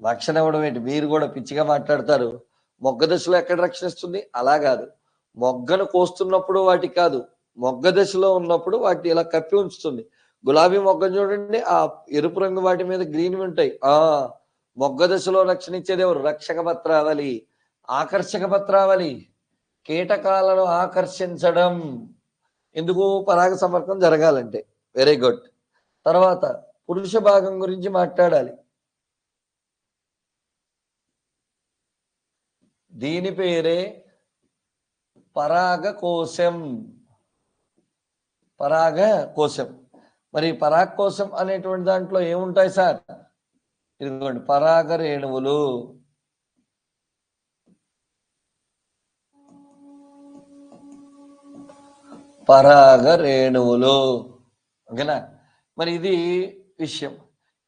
రక్షణ ఇవ్వడం ఏంటి? మీరు కూడా పిచ్చిగా మాట్లాడతారు. మొగ్గ దశలో ఎక్కడ రక్షణ ఇస్తుంది? అలా కాదు. మొగ్గను కోస్తున్నప్పుడు వాటికి కాదు, మొగ్గ దశలో ఉన్నప్పుడు వాటిని ఇలా కప్పి ఉంచుతుంది. గులాబీ మొగ్గను చూడండి, ఆ ఎరుపు రంగు వాటి మీద గ్రీన్ ఉంటాయి. మొగ్గ దశలో రక్షణ ఇచ్చేది ఎవరు? రక్షక పత్రావళి. ఆకర్షక పత్రావళి కీటకాలను ఆకర్షించడం. ఎందుకు? పరాగ సంపర్కం జరగాలంటే. Very good. తర్వాత పురుష భాగం గురించి మాట్లాడాలి. దీని పేరే పరాగకోశం. పరాగకోశం. మరి పరాగకోశం అనేటువంటి దాంట్లో ఏముంటాయి సార్? ఇదిగోండి, పరాగ రేణువులు. పరాగ రేణువులు. ఓకేనా? మరి ఇది విషయం.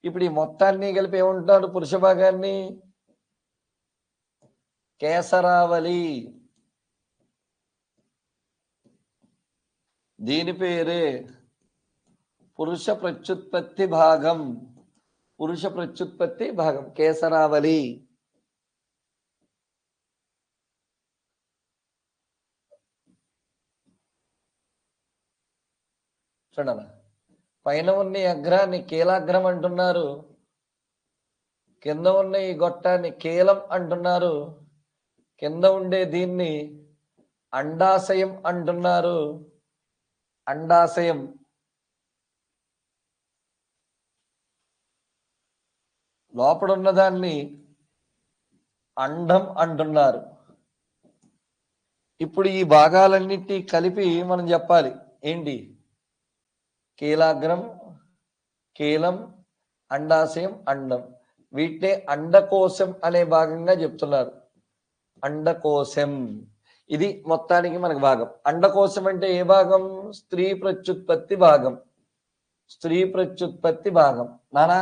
ఇప్పుడు ఈ మొత్తాన్ని కలిపి ఏమంటాడు? పురుష భాగాన్ని కేసరావళి. దీని పేరే పురుష ప్రత్యుత్పత్తి భాగం. పురుష ప్రత్యుత్పత్తి భాగం కేసరావళి. చూడండి, పైన ఉన్న ఈ అగ్రాన్ని కీలాగ్రం అంటున్నారు, కింద ఉన్న ఈ గొట్టాన్ని కీలం అంటున్నారు, కింద ఉండే దీన్ని అండాశయం అంటున్నారు. అండాశయం. లోపల ఉన్నదాన్ని అండం అంటున్నారు. ఇప్పుడు ఈ భాగాలన్నిటి కలిపి మనం చెప్పాలి ఏంటి? కీలాగ్రం, కీలం, అండాశయం, అండం. వీటినే అండకోశం అనే భాగంగా చెప్తున్నారు. అండకోశం ఇది మొత్తానికి మనకు భాగం. అండకోశం అంటే ఏ భాగం? స్త్రీ ప్రత్యుత్పత్తి భాగం. స్త్రీ ప్రత్యుత్పత్తి భాగం. నానా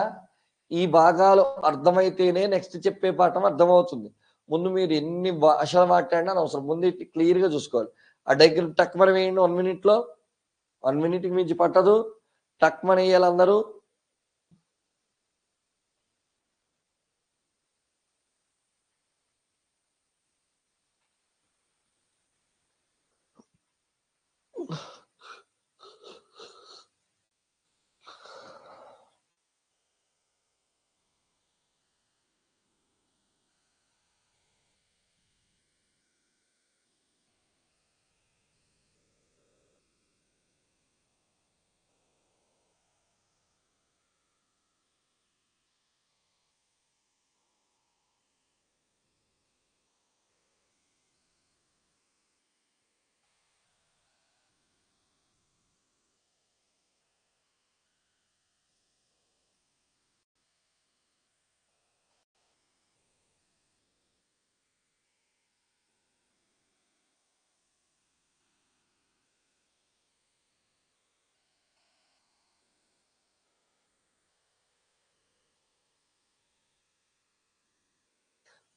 ఈ భాగాలు అర్థమైతేనే నెక్స్ట్ చెప్పే పాఠం అర్థమవుతుంది. ముందు మీరు ఎన్ని భాషలు మాట్లాడినా అవసరం, ముందు క్లియర్ గా చూసుకోవాలి. ఆ డైగ్రామ్ టక్మని వేయండి 1 minute లో. 1 minute కి మించి పట్టదు. టక్మని వేయాలి అందరూ.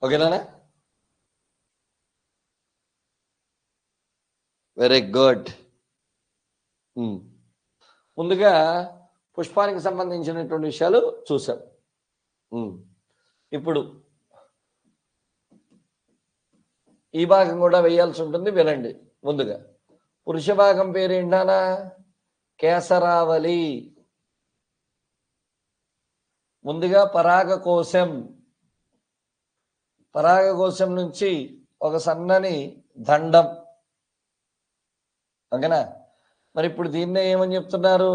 ఓకేనా? Very good. ముందుగా పుష్పానికి సంబంధించినటువంటి విషయాలు చూసాం. ఇప్పుడు ఈ భాగం కూడా వేయాల్సి ఉంటుంది, వినండి. ముందుగా పురుష భాగం పేరు ఏంటానా? కేసరావళి. ముందుగా పరాగకోశం. పరాగకోశం నుంచి ఒక సన్నని దండం. ఓకేనా? మరి ఇప్పుడు దీన్నే ఏమని చెప్తున్నారు?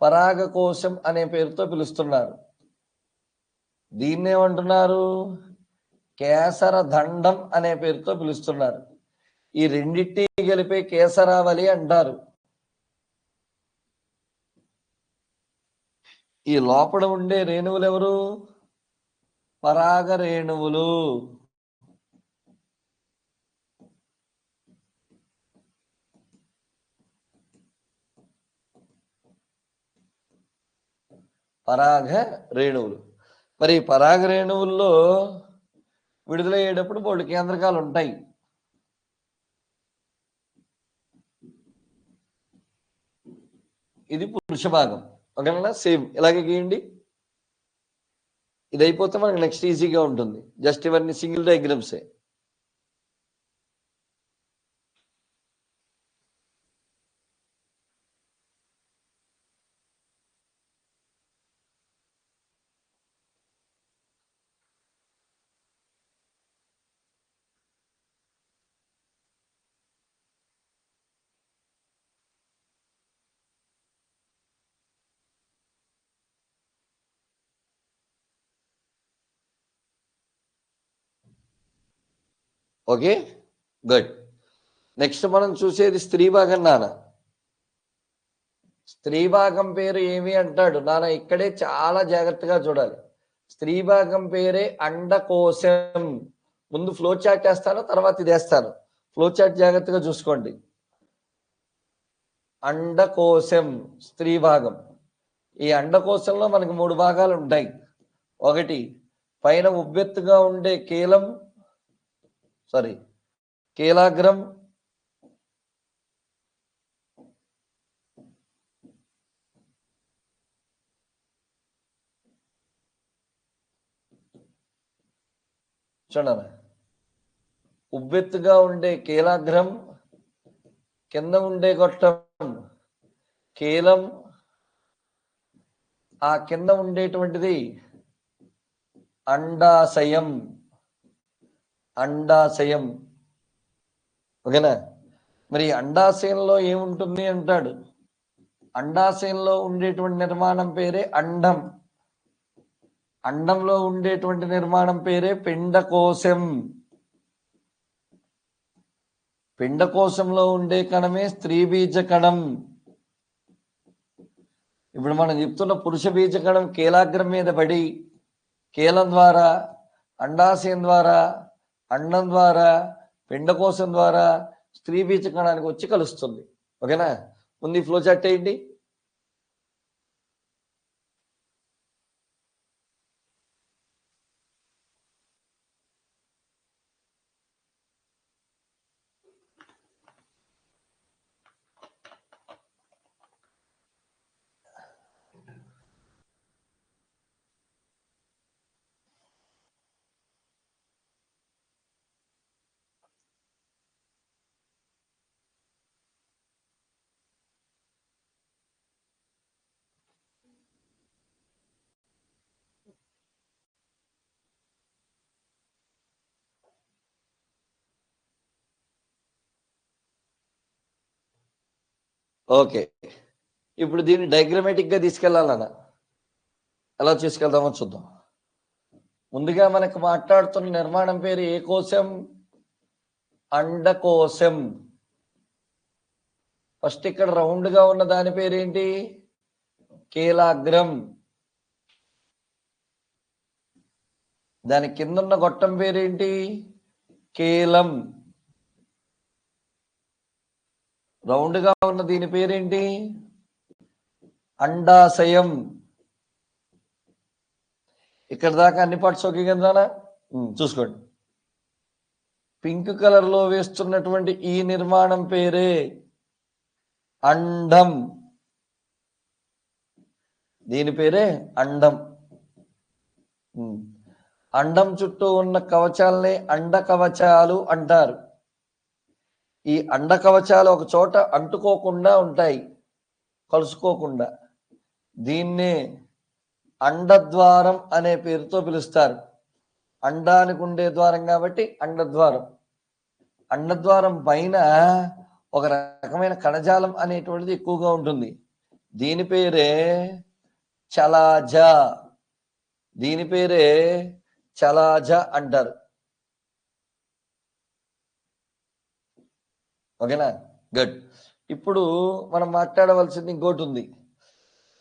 పరాగకోశం అనే పేరుతో పిలుస్తున్నారు. దీన్నేమంటున్నారు? కేసర దండం అనే పేరుతో పిలుస్తున్నారు. ఈ రెండింటి కలిపే కేసరావళి అంటారు. ఈ లోపల ఉండే రేణువులు ఎవరు? పరాగ రేణువులు. పరాగ రేణువులు. మరి పరాగ రేణువుల్లో విడుదలయ్యేటప్పుడు 3 కేంద్రకాలు ఉంటాయి. ఇది పురుష భాగం. ఓకేనా? సేమ్ ఇలాగే గీయండి. ఇది అయిపోతే మనకి నెక్స్ట్ ఈజీగా ఉంటుంది. జస్ట్ ఇవన్నీ సింగిల్ డయాగ్రామ్సే. Okay, good. నెక్స్ట్ మనం చూసేది స్త్రీ భాగం. నాన్న స్త్రీ భాగం పేరు ఏమి అంటాడు? నాన్న ఇక్కడే చాలా జాగ్రత్తగా చూడాలి. స్త్రీ భాగం పేరే అండకోశం. ముందు ఫ్లో చార్ట్ వేస్తాను, తర్వాత ఇది వేస్తాను. ఫ్లో చార్ట్ జాగ్రత్తగా చూసుకోండి. అండకోశం స్త్రీ భాగం. ఈ అండకోశంలో మనకి 3 భాగాలు ఉంటాయి. ఒకటి పైన ఉబ్బెత్తుగా ఉండే కీలాగ్రం. చూడండి, ఉబ్బెత్తుగా ఉండే కీలాగ్రం, కింద ఉండే గొట్టం కీలం, ఆ కింద ఉండేటువంటిది అండాశయం. అండాశయం. ఓకేనా? మరి అండాశయంలో ఏముంటుంది అంటాడు. అండాశయంలో ఉండేటువంటి నిర్మాణం పేరే అండం. అండంలో ఉండేటువంటి నిర్మాణం పేరే పిండకోశం. పిండకోశంలో ఉండే కణమే స్త్రీ బీజ కణం. ఇప్పుడు మనం చెప్తున్న పురుష బీజ కణం కీలాగ్రం మీద పడి కీలం ద్వారా, అండాశయం ద్వారా, అండం ద్వారా, పిండకోశం ద్వారా స్త్రీ బీజ కణానికి వచ్చి కలుస్తుంది. ఓకేనా? ముందు ఫ్లో చార్ట్ వేయండి. ఓకే, ఇప్పుడు దీన్ని డయాగ్రమాటిక్ గా తీసుకెళ్లాలన్న ఎలా తీసుకెళ్దామో చూద్దాం. ముందుగా మనకు మాట్లాడుతున్న నిర్మాణం పేరు ఏ కోశం? అండకోశం. ఫస్ట్ ఇక్కడ రౌండ్ గా ఉన్న దాని పేరేంటి? కీలాగ్రం. దాని కిందున్న గొట్టం పేరేంటి? కీలం. రౌండ్ గా ఉన్న దీని పేరేంటి? అండాశయం. ఇక్కడ దాకా అన్ని పార్ట్స్ ఓకే కదా? చూసుకోండి. పింక్ కలర్ లో వేస్తున్నటువంటి ఈ నిర్మాణం పేరే అండం. దీని పేరే అండం. అండం చుట్టూ ఉన్న కవచాలని అండ కవచాలు అంటారు. ఈ అండ కవచాలు ఒక చోట అంటుకోకుండా ఉంటాయి, కలుసుకోకుండా. దీన్నే అండద్వారం అనే పేరుతో పిలుస్తారు. అండానికి ఉండే ద్వారం కాబట్టి అండద్వారం. అండద్వారం పైన ఒక రకమైన కణజాలం అనేటువంటిది ఎక్కువగా ఉంటుంది. దీని పేరే చలాజ. దీని పేరే చలాజ అంటారు. ఓకేనా? గుడ్. ఇప్పుడు మనం మాట్లాడవలసింది ఇంకోటి ఉంది.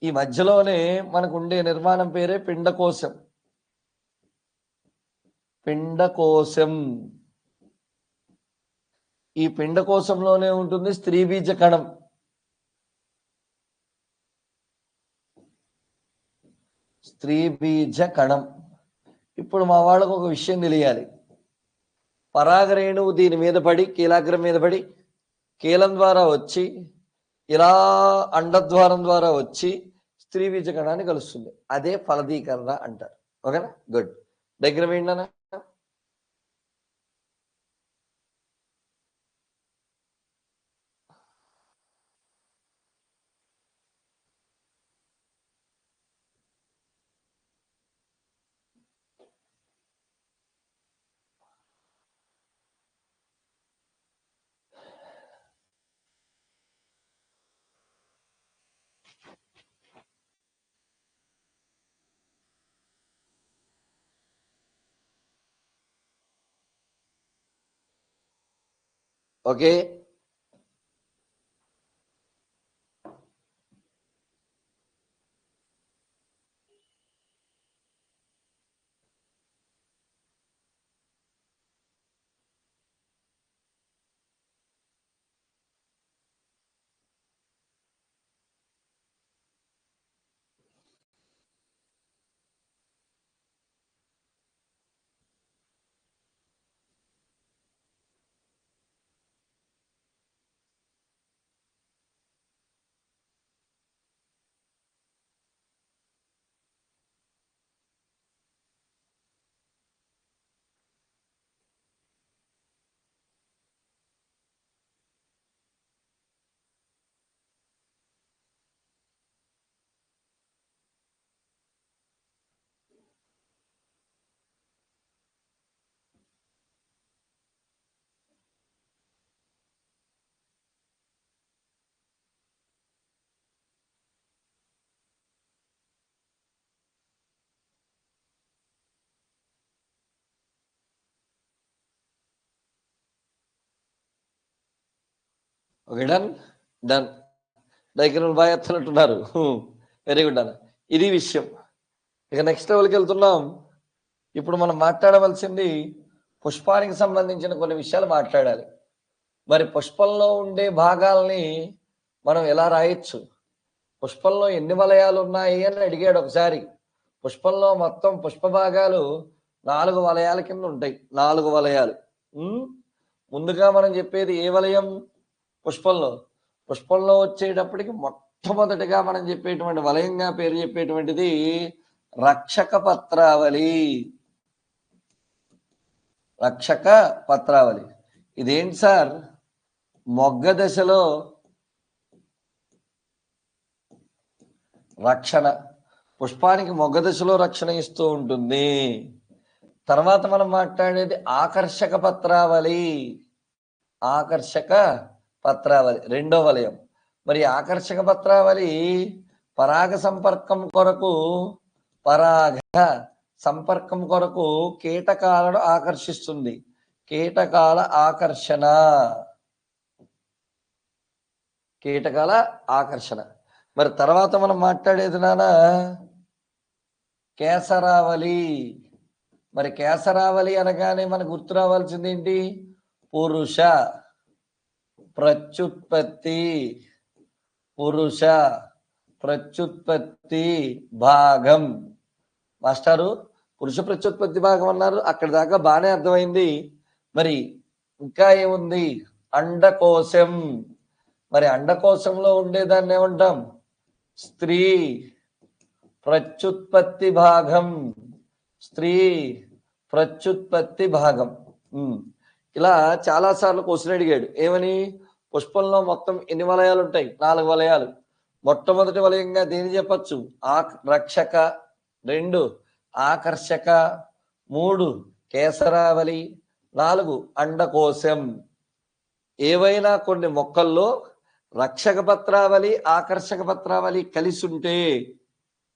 ఈ మధ్యలోనే మనకు ఉండే నిర్మాణం పేరే పిండకోశం. పిండకోశం. ఈ పిండకోశంలోనే ఉంటుంది స్త్రీ బీజ కణం. స్త్రీ బీజ కణం. ఇప్పుడు మా వాళ్ళకు ఒక విషయం తెలియాలి. పరాగరేణువు దీని మీద పడి కీలాగ్రం మీద పడి కీలం ద్వారా వచ్చి ఇలా అండద్వారం ద్వారా వచ్చి స్త్రీ బీజ కణాన్ని కలుస్తుంది. అదే ఫలదీకరణ అంటారు. ఓకేనా? గుడ్. డయాగ్రమ్ ఏంటన్నా? Okay. Okay, done done. Diagram బాగా ఎత్తనట్టున్నారు. వెరీ గుడ్ అన్న. ఇది విషయం. ఇక నెక్స్ట్ లెవెల్కి వెళ్తున్నాం. ఇప్పుడు మనం మాట్లాడవలసింది పుష్పానికి సంబంధించిన కొన్ని విషయాలు మాట్లాడాలి. మరి పుష్పంలో ఉండే భాగాల్ని మనం ఎలా రాయొచ్చు, పుష్పంలో ఎన్ని వలయాలు ఉన్నాయి అని అడిగాడు ఒకసారి. పుష్పంలో మొత్తం పుష్ప భాగాలు 4 వలయాల కింద ఉంటాయి. 4 వలయాలు. ముందుగా మనం చెప్పేది ఏ వలయం? పుష్పంలో వచ్చేటప్పటికి మొట్టమొదటిగా మనం చెప్పేటువంటి వలయంగా పేరు చెప్పేటువంటిది రక్షక పత్రావళి. రక్షక పత్రావళి ఇదేంటి సార్? మొగ్గ దశలో రక్షణ, పుష్పానికి మొగ్గ దశలో రక్షణ ఇస్తూ ఉంటుంది. తర్వాత మనం మాట్లాడేది ఆకర్షక పత్రావళి. ఆకర్షక పత్రావళి రెండో వలయం. మరి ఆకర్షక పత్రావళి పరాగ సంపర్కం కొరకు, కీటకాలను ఆకర్షిస్తుంది. కీటకాల ఆకర్షణ. మరి తర్వాత మనం మాట్లాడేది నానా కేసరావళి. మరి కేసరావళి అనగానే మనకు గుర్తు రావాల్సింది ఏంటి? పురుష ప్రత్యుత్పత్తి భాగం. మాస్టారు పురుష ప్రత్యుత్పత్తి భాగం అన్నారు, అక్కడి దాకా బాగానే అర్థమైంది. మరి ఇంకా ఏముంది? అండకోశం. మరి అండకోశంలో ఉండేదాన్ని ఏమంటాం? స్త్రీ ప్రత్యుత్పత్తి భాగం. ఇలా చాలా సార్లు క్వశ్చన్ అడిగాడు. ఏమని? పుష్పంలో మొత్తం ఎన్ని వలయాలు ఉంటాయి? 4 వలయాలు. మొట్టమొదటి వలయంగా దేని చెప్పచ్చు? రక్షక. 2 ఆకర్షక. 3 కేసరావళి. 4 అండకోశం. ఏవైనా కొన్ని మొక్కల్లో రక్షక పత్రావళి, ఆకర్షక పత్రావళి కలిసి ఉంటే,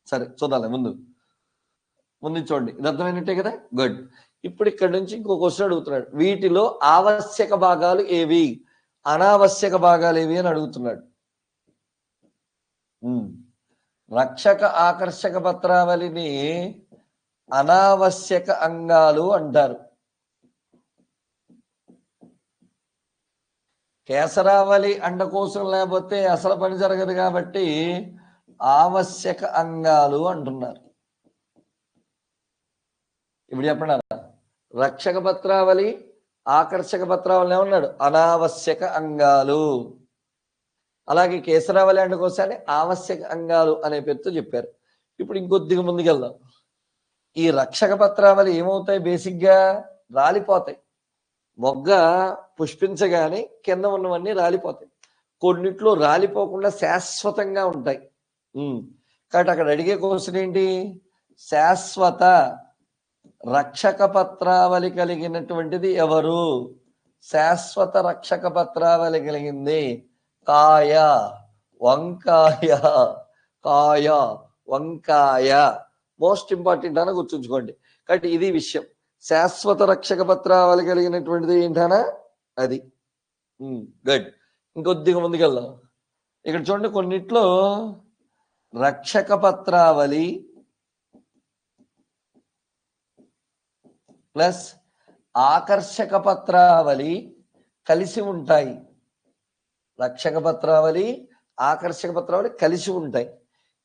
సరే చూడాలి ముందు చూడండి, ఇది అర్థమైనట్టే కదా? గుడ్. ఇప్పుడు ఇక్కడ నుంచి ఇంకో క్వశ్చన్ అడుగుతున్నాడు. వీటిలో ఆవశ్యక భాగాలు ఏవి, అనావశ్యక భాగాలు ఏవి అని అడుగుతున్నాడు. రక్షక ఆకర్షక పత్రావళిని అనావశ్యక అంగాలు అంటారు. కేసరావళి అండకోశం లేకపోతే అసలు పని జరగదు కాబట్టి ఆవశ్యక అంగాలు అంటున్నారు. ఇప్పుడు చెప్పండి, రక్షక పత్రావళి, ఆకర్షక పత్రావళి ఏమన్నాడు? అనావశ్యక అంగాలు. అలాగే కేసరావళి అండకోశాన్ని ఆవశ్యక అంగాలు అనే పేరుతో చెప్పారు. ఇప్పుడు ఇంకొద్దిగా ముందుకెళ్దాం. ఈ రక్షక పత్రావళి ఏమవుతాయి? బేసిక్గా రాలిపోతాయి. మొగ్గ పుష్పించగానే కింద ఉన్నవన్నీ రాలిపోతాయి. కొన్నిట్లో రాలిపోకుండా శాశ్వతంగా ఉంటాయి. కాబట్టి అక్కడ అడిగే క్వశ్చన్ ఏంటి? శాశ్వత రక్షక పత్రావళి కలిగినటువంటిది ఎవరు? శాశ్వత రక్షక పత్రావళి కలిగింది కాయ, వంకాయ. మోస్ట్ ఇంపార్టెంట్ అని గుర్తుంచుకోండి. కాబట్టి ఇది విషయం. శాశ్వత రక్షక పత్రావళి కలిగినటువంటిది ఏంటనా? అది. గుడ్. ఇంకొద్దిగా ముందుకెళ్దాం. ఇక్కడ చూడండి, కొన్నిట్లో రక్షక పత్రావళి ప్లస్ ఆకర్షక పత్రావళి కలిసి ఉంటాయి. రక్షక పత్రావళి, ఆకర్షక పత్రావళి కలిసి ఉంటాయి.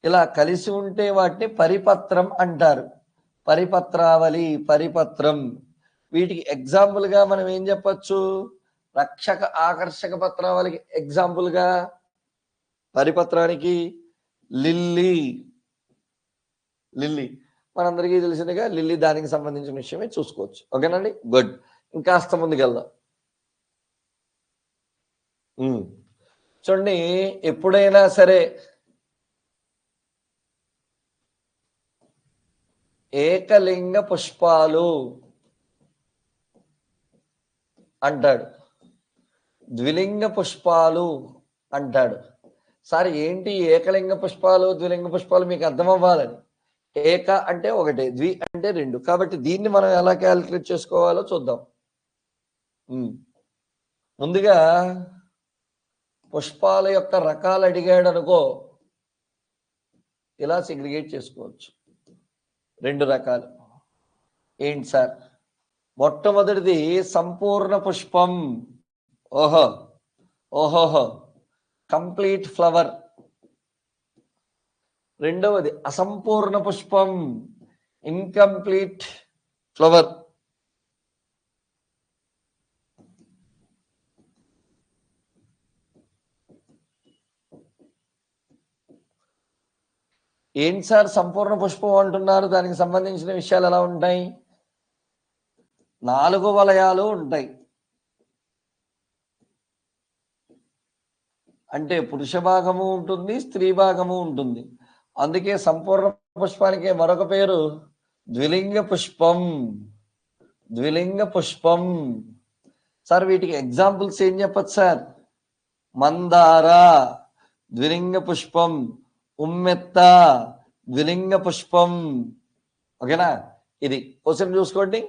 ఇలా కలిసి ఉంటే వాటిని పరిపత్రం అంటారు. పరిపత్రావళి, పరిపత్రం. వీటికి ఎగ్జాంపుల్ గా మనం ఏం చెప్పచ్చు? రక్షక ఆకర్షక పత్రావళికి ఎగ్జాంపుల్ గా పరిపత్రానికి లిల్లీ. మనందరికీ తెలిసిందిగా లిల్లీ దానికి సంబంధించిన విషయమే చూసుకోవచ్చు. ఓకేనండి? గుడ్. ఇంకాస్త ముందుకెళ్దాం. చూడండి, ఎప్పుడైనా సరే ఏకలింగ పుష్పాలు అంటాడు, ద్విలింగ పుష్పాలు అంటాడు. సార్ ఏంటి ఏకలింగ పుష్పాలు, ద్విలింగ పుష్పాలు? మీకు అర్థం అవ్వాలని. ఏక అంటే ఒకటే, ద్వి అంటే 2. కాబట్టి దీన్ని మనం ఎలా క్యాలిక్యులేట్ చేసుకోవాలో చూద్దాం. ముందుగా పుష్పాల యొక్క రకాలు అడిగాడు అనుకో, ఇలా సెగ్రిగేట్ చేసుకోవచ్చు. 2 రకాలు ఏంటి సార్? మొట్టమొదటిది సంపూర్ణ పుష్పం. ఓహో ఓహోహో కంప్లీట్ ఫ్లవర్. రెండవది అసంపూర్ణ పుష్పం, ఇన్కంప్లీట్ ఫ్లవర్. ఏంటి సార్ సంపూర్ణ పుష్పం అంటున్నారు? దానికి సంబంధించిన విషయాలు ఎలా ఉంటాయి? 4 వలయాలు ఉంటాయి. అంటే పురుష భాగము ఉంటుంది, స్త్రీ భాగము ఉంటుంది. అందుకే సంపూర్ణ పుష్పానికి మరొక పేరు ద్విలింగ పుష్పం. ద్విలింగ పుష్పం. సార్ వీటికి ఎగ్జాంపుల్స్ ఏం చెప్పచ్చు సార్? మందార ద్విలింగ పుష్పం, ఉమ్మెత్త ద్విలింగ పుష్పం. ఓకేనా? ఇది క్వశ్చన్ చూసుకోండి.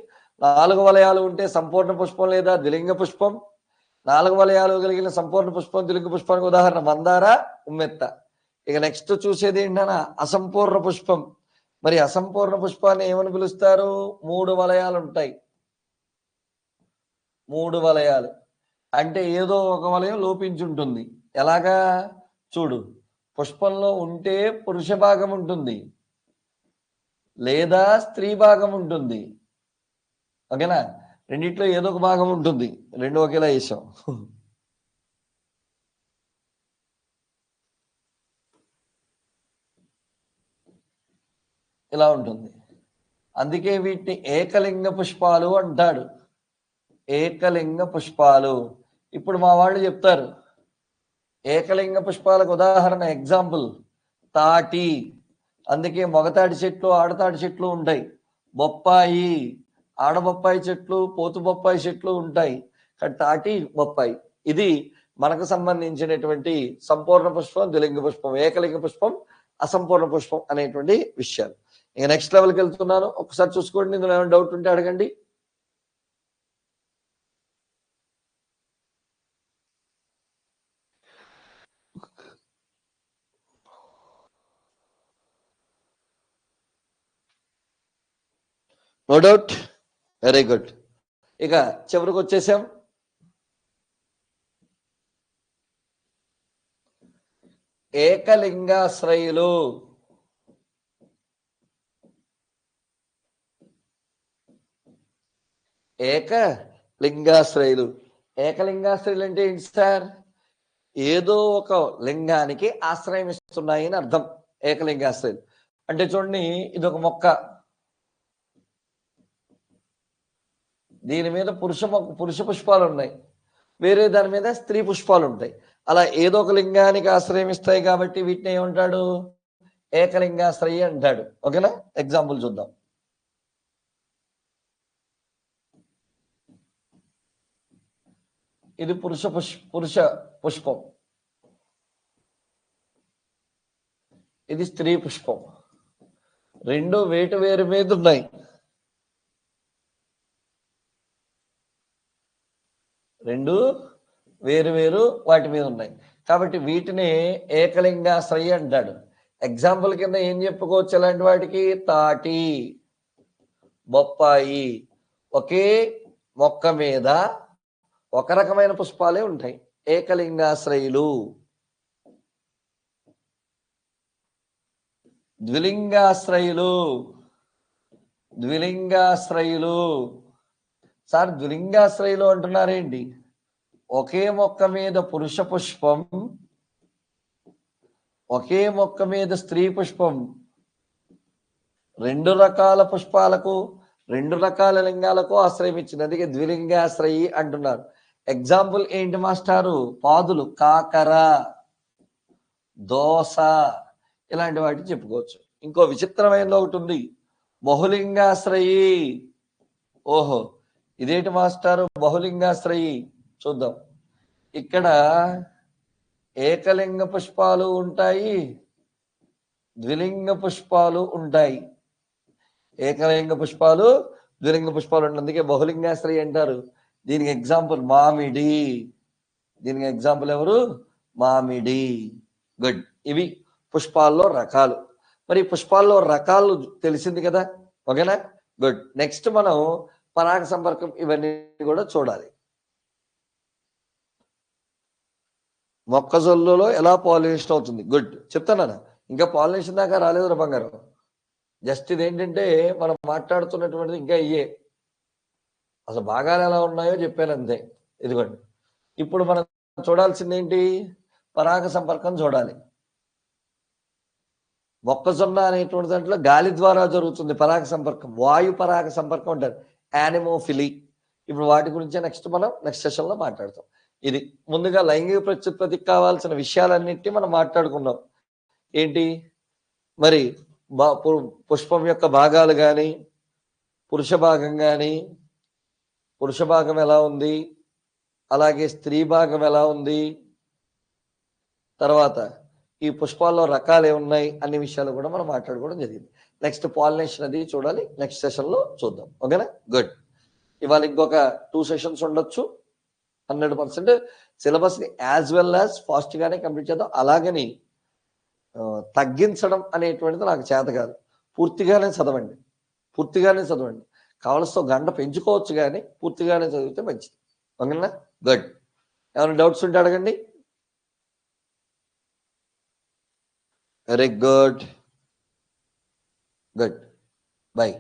4 వలయాలు ఉంటే సంపూర్ణ పుష్పం లేదా ద్విలింగ పుష్పం. 4 వలయాలు కలిగిన సంపూర్ణ పుష్పం ద్విలింగ పుష్పానికి ఉదాహరణ మందార, ఉమ్మెత్త. ఇక నెక్స్ట్ చూసేది ఏంటన్నా అసంపూర్ణ పుష్పం. మరి అసంపూర్ణ పుష్పాన్ని ఏమని పిలుస్తారు? 3 వలయాలు ఉంటాయి. 3 వలయాలు అంటే ఏదో ఒక వలయం లోపించి ఉంటుంది. ఎలాగా చూడు, పుష్పంలో ఉంటే పురుష భాగం ఉంటుంది లేదా స్త్రీ భాగం ఉంటుంది. ఓకేనా? రెండిట్లో ఏదో ఒక భాగం ఉంటుంది. రెండు ఒకేలా వేసాం. ఇలా ఉంటుంది. అందుకే వీటిని ఏకలింగ పుష్పాలు అంటాడు. ఏకలింగ పుష్పాలు. ఇప్పుడు మా వాళ్ళు చెప్తారు ఏకలింగ పుష్పాలకు ఉదాహరణ ఎగ్జాంపుల్ తాటి. అందుకే మగతాటి చెట్లు, ఆడతాటి చెట్లు ఉంటాయి. బొప్పాయి, ఆడబొప్పాయి చెట్లు, పోతు బొప్పాయి చెట్లు ఉంటాయి. తాటి, బొప్పాయి. ఇది మనకు సంబంధించినటువంటి సంపూర్ణ పుష్పం, ద్విలింగ పుష్పం, ఏకలింగ పుష్పం, అసంపూర్ణ పుష్పం అనేటువంటి విషయాలు. ఇక నెక్స్ట్ లెవెల్కి వెళ్తున్నాను. ఒకసారి చూసుకోండి. ఇందులో ఏమైనా డౌట్ ఉంటే అడగండి. No doubt. Very good. ఇక చివరికి వచ్చేసాం. ఏకలింగాశ్రయులు. ఏకలింగాశ్రయులు. ఏకలింగాశ్రయులు అంటే ఏంటి సార్? ఏదో ఒక లింగానికి ఆశ్రయం ఇస్తున్నాయి అని అర్థం. ఏకలింగాశ్రయులు అంటే చూడండి, ఇది ఒక మొక్క, దీని మీద పురుష పుష్పాలు ఉన్నాయి, వేరే దాని మీద స్త్రీ పుష్పాలు ఉంటాయి. అలా ఏదో ఒక లింగానికి ఆశ్రయం ఇస్తాయి కాబట్టి వీటిని ఏమంటాడు? ఏకలింగాశ్రయి అంటాడు. ఓకేనా? ఎగ్జాంపుల్ చూద్దాం. ఇది పురుష పుష్పం, ఇది స్త్రీ పుష్పం. రెండు వేరు మీద ఉన్నాయి. రెండు వేరు వాటి మీద ఉన్నాయి కాబట్టి వీటిని ఏకలింగాశ్రయి అంటాడు. ఎగ్జాంపుల్ కింద ఏం చెప్పుకోవచ్చు అలాంటి వాటికి? తాటి, బొప్పాయి. ఒకే మొక్క మీద ఒక రకమైన పుష్పాలే ఉంటాయి. ఏకలింగాశ్రయులు. ద్విలింగాశ్రయులు. ద్విలింగాశ్రయులు. సార్ ద్విలింగాశ్రయులు అంటున్నారేంటి? ఒకే మొక్క మీద పురుష పుష్పం, ఒకే మొక్క మీద స్త్రీ పుష్పం, 2 రకాల పుష్పాలకు 2 రకాల లింగాలకు ఆశ్రయం ఇచ్చింది. అందుకే ద్విలింగాశ్రయి అంటున్నారు. ఎగ్జాంపుల్ ఏంటి మాస్టారు? పాదులు, కాకర, దోస, ఇలాంటి వాటిని చెప్పుకోవచ్చు. ఇంకో విచిత్రమైనది ఒకటి ఉంది, బహులింగాశ్రయి. ఓహో, ఇదేంటి మాస్టారు బహులింగాశ్రయి? చూద్దాం. ఇక్కడ ఏకలింగ పుష్పాలు ఉంటాయి, ద్విలింగ పుష్పాలు ఉంటాయి. ఏకలింగ పుష్పాలు, ద్విలింగ పుష్పాలు ఉంటాయి. అందుకే బహులింగాశ్రయి అంటారు. దీనికి ఎగ్జాంపుల్ మామిడి. దీనికి ఎగ్జాంపుల్ ఎవరు? మామిడి. గుడ్. ఇవి పుష్పాల్లో రకాలు. మరి పుష్పాల్లో రకాలు తెలిసింది కదా, ఓకేనా? గుడ్. నెక్స్ట్ మనం పరాగ సంపర్కం ఇవన్నీ కూడా చూడాలి. మొక్కజొల్లలో ఎలా పాలినేషన్ అవుతుంది? గుడ్. చెప్తానా? ఇంకా పాలినేషన్ దాకా రాలేదు బంగారం. జస్ట్ ఇదేంటంటే మనం మాట్లాడుతున్నటువంటిది ఇంకా ఇయ్యే, అసలు భాగాలు ఎలా ఉన్నాయో చెప్పాను అంతే. ఇదిగోండి, ఇప్పుడు మనం చూడాల్సింది ఏంటి? పరాగ సంపర్కం చూడాలి. మొక్కజొన్న అనేటువంటి దాంట్లో గాలి ద్వారా జరుగుతుంది పరాగ సంపర్కం, వాయు పరాగ సంపర్కం అంటారు, యానిమోఫిలి. ఇప్పుడు వాటి గురించి నెక్స్ట్ సెషన్ లో మాట్లాడతాం. ఇది ముందుగా లైంగిక ప్రత్యుత్పత్తికి కావాల్సిన విషయాలన్నింటినీ మనం మాట్లాడుకున్నాం. ఏంటి మరి? పుష్పం యొక్క భాగాలు కానీ, పురుష భాగం కానీ, పురుష భాగం ఎలా ఉంది, అలాగే స్త్రీ భాగం ఎలా ఉంది, తర్వాత ఈ పుష్పాల్లో రకాలు ఏమున్నాయి అన్ని విషయాలు కూడా మనం మాట్లాడుకోవడం జరిగింది. నెక్స్ట్ పాలినేషన్ అది చూడాలి, నెక్స్ట్ సెషన్ లో చూద్దాం. ఓకేనా? గుడ్. ఇవాళ ఇంకొక 2 సెషన్స్ ఉండొచ్చు. 100% సిలబస్ ని యాజ్ వెల్ యాజ్ ఫాస్ట్ గానే కంప్లీట్ చేద్దాం. అలాగని తగ్గించడం అనేటువంటిది నాకు చేత కాదు. పూర్తిగానే చదవండి, పూర్తిగానే చదవండి. కావలసిన గంట పెంచుకోవచ్చు కానీ పూర్తిగానే చదివితే మంచిది. ఓకేనా? గుడ్. ఏమైనా డౌట్స్ ఉంటే అడగండి. Very good. Good. Bye.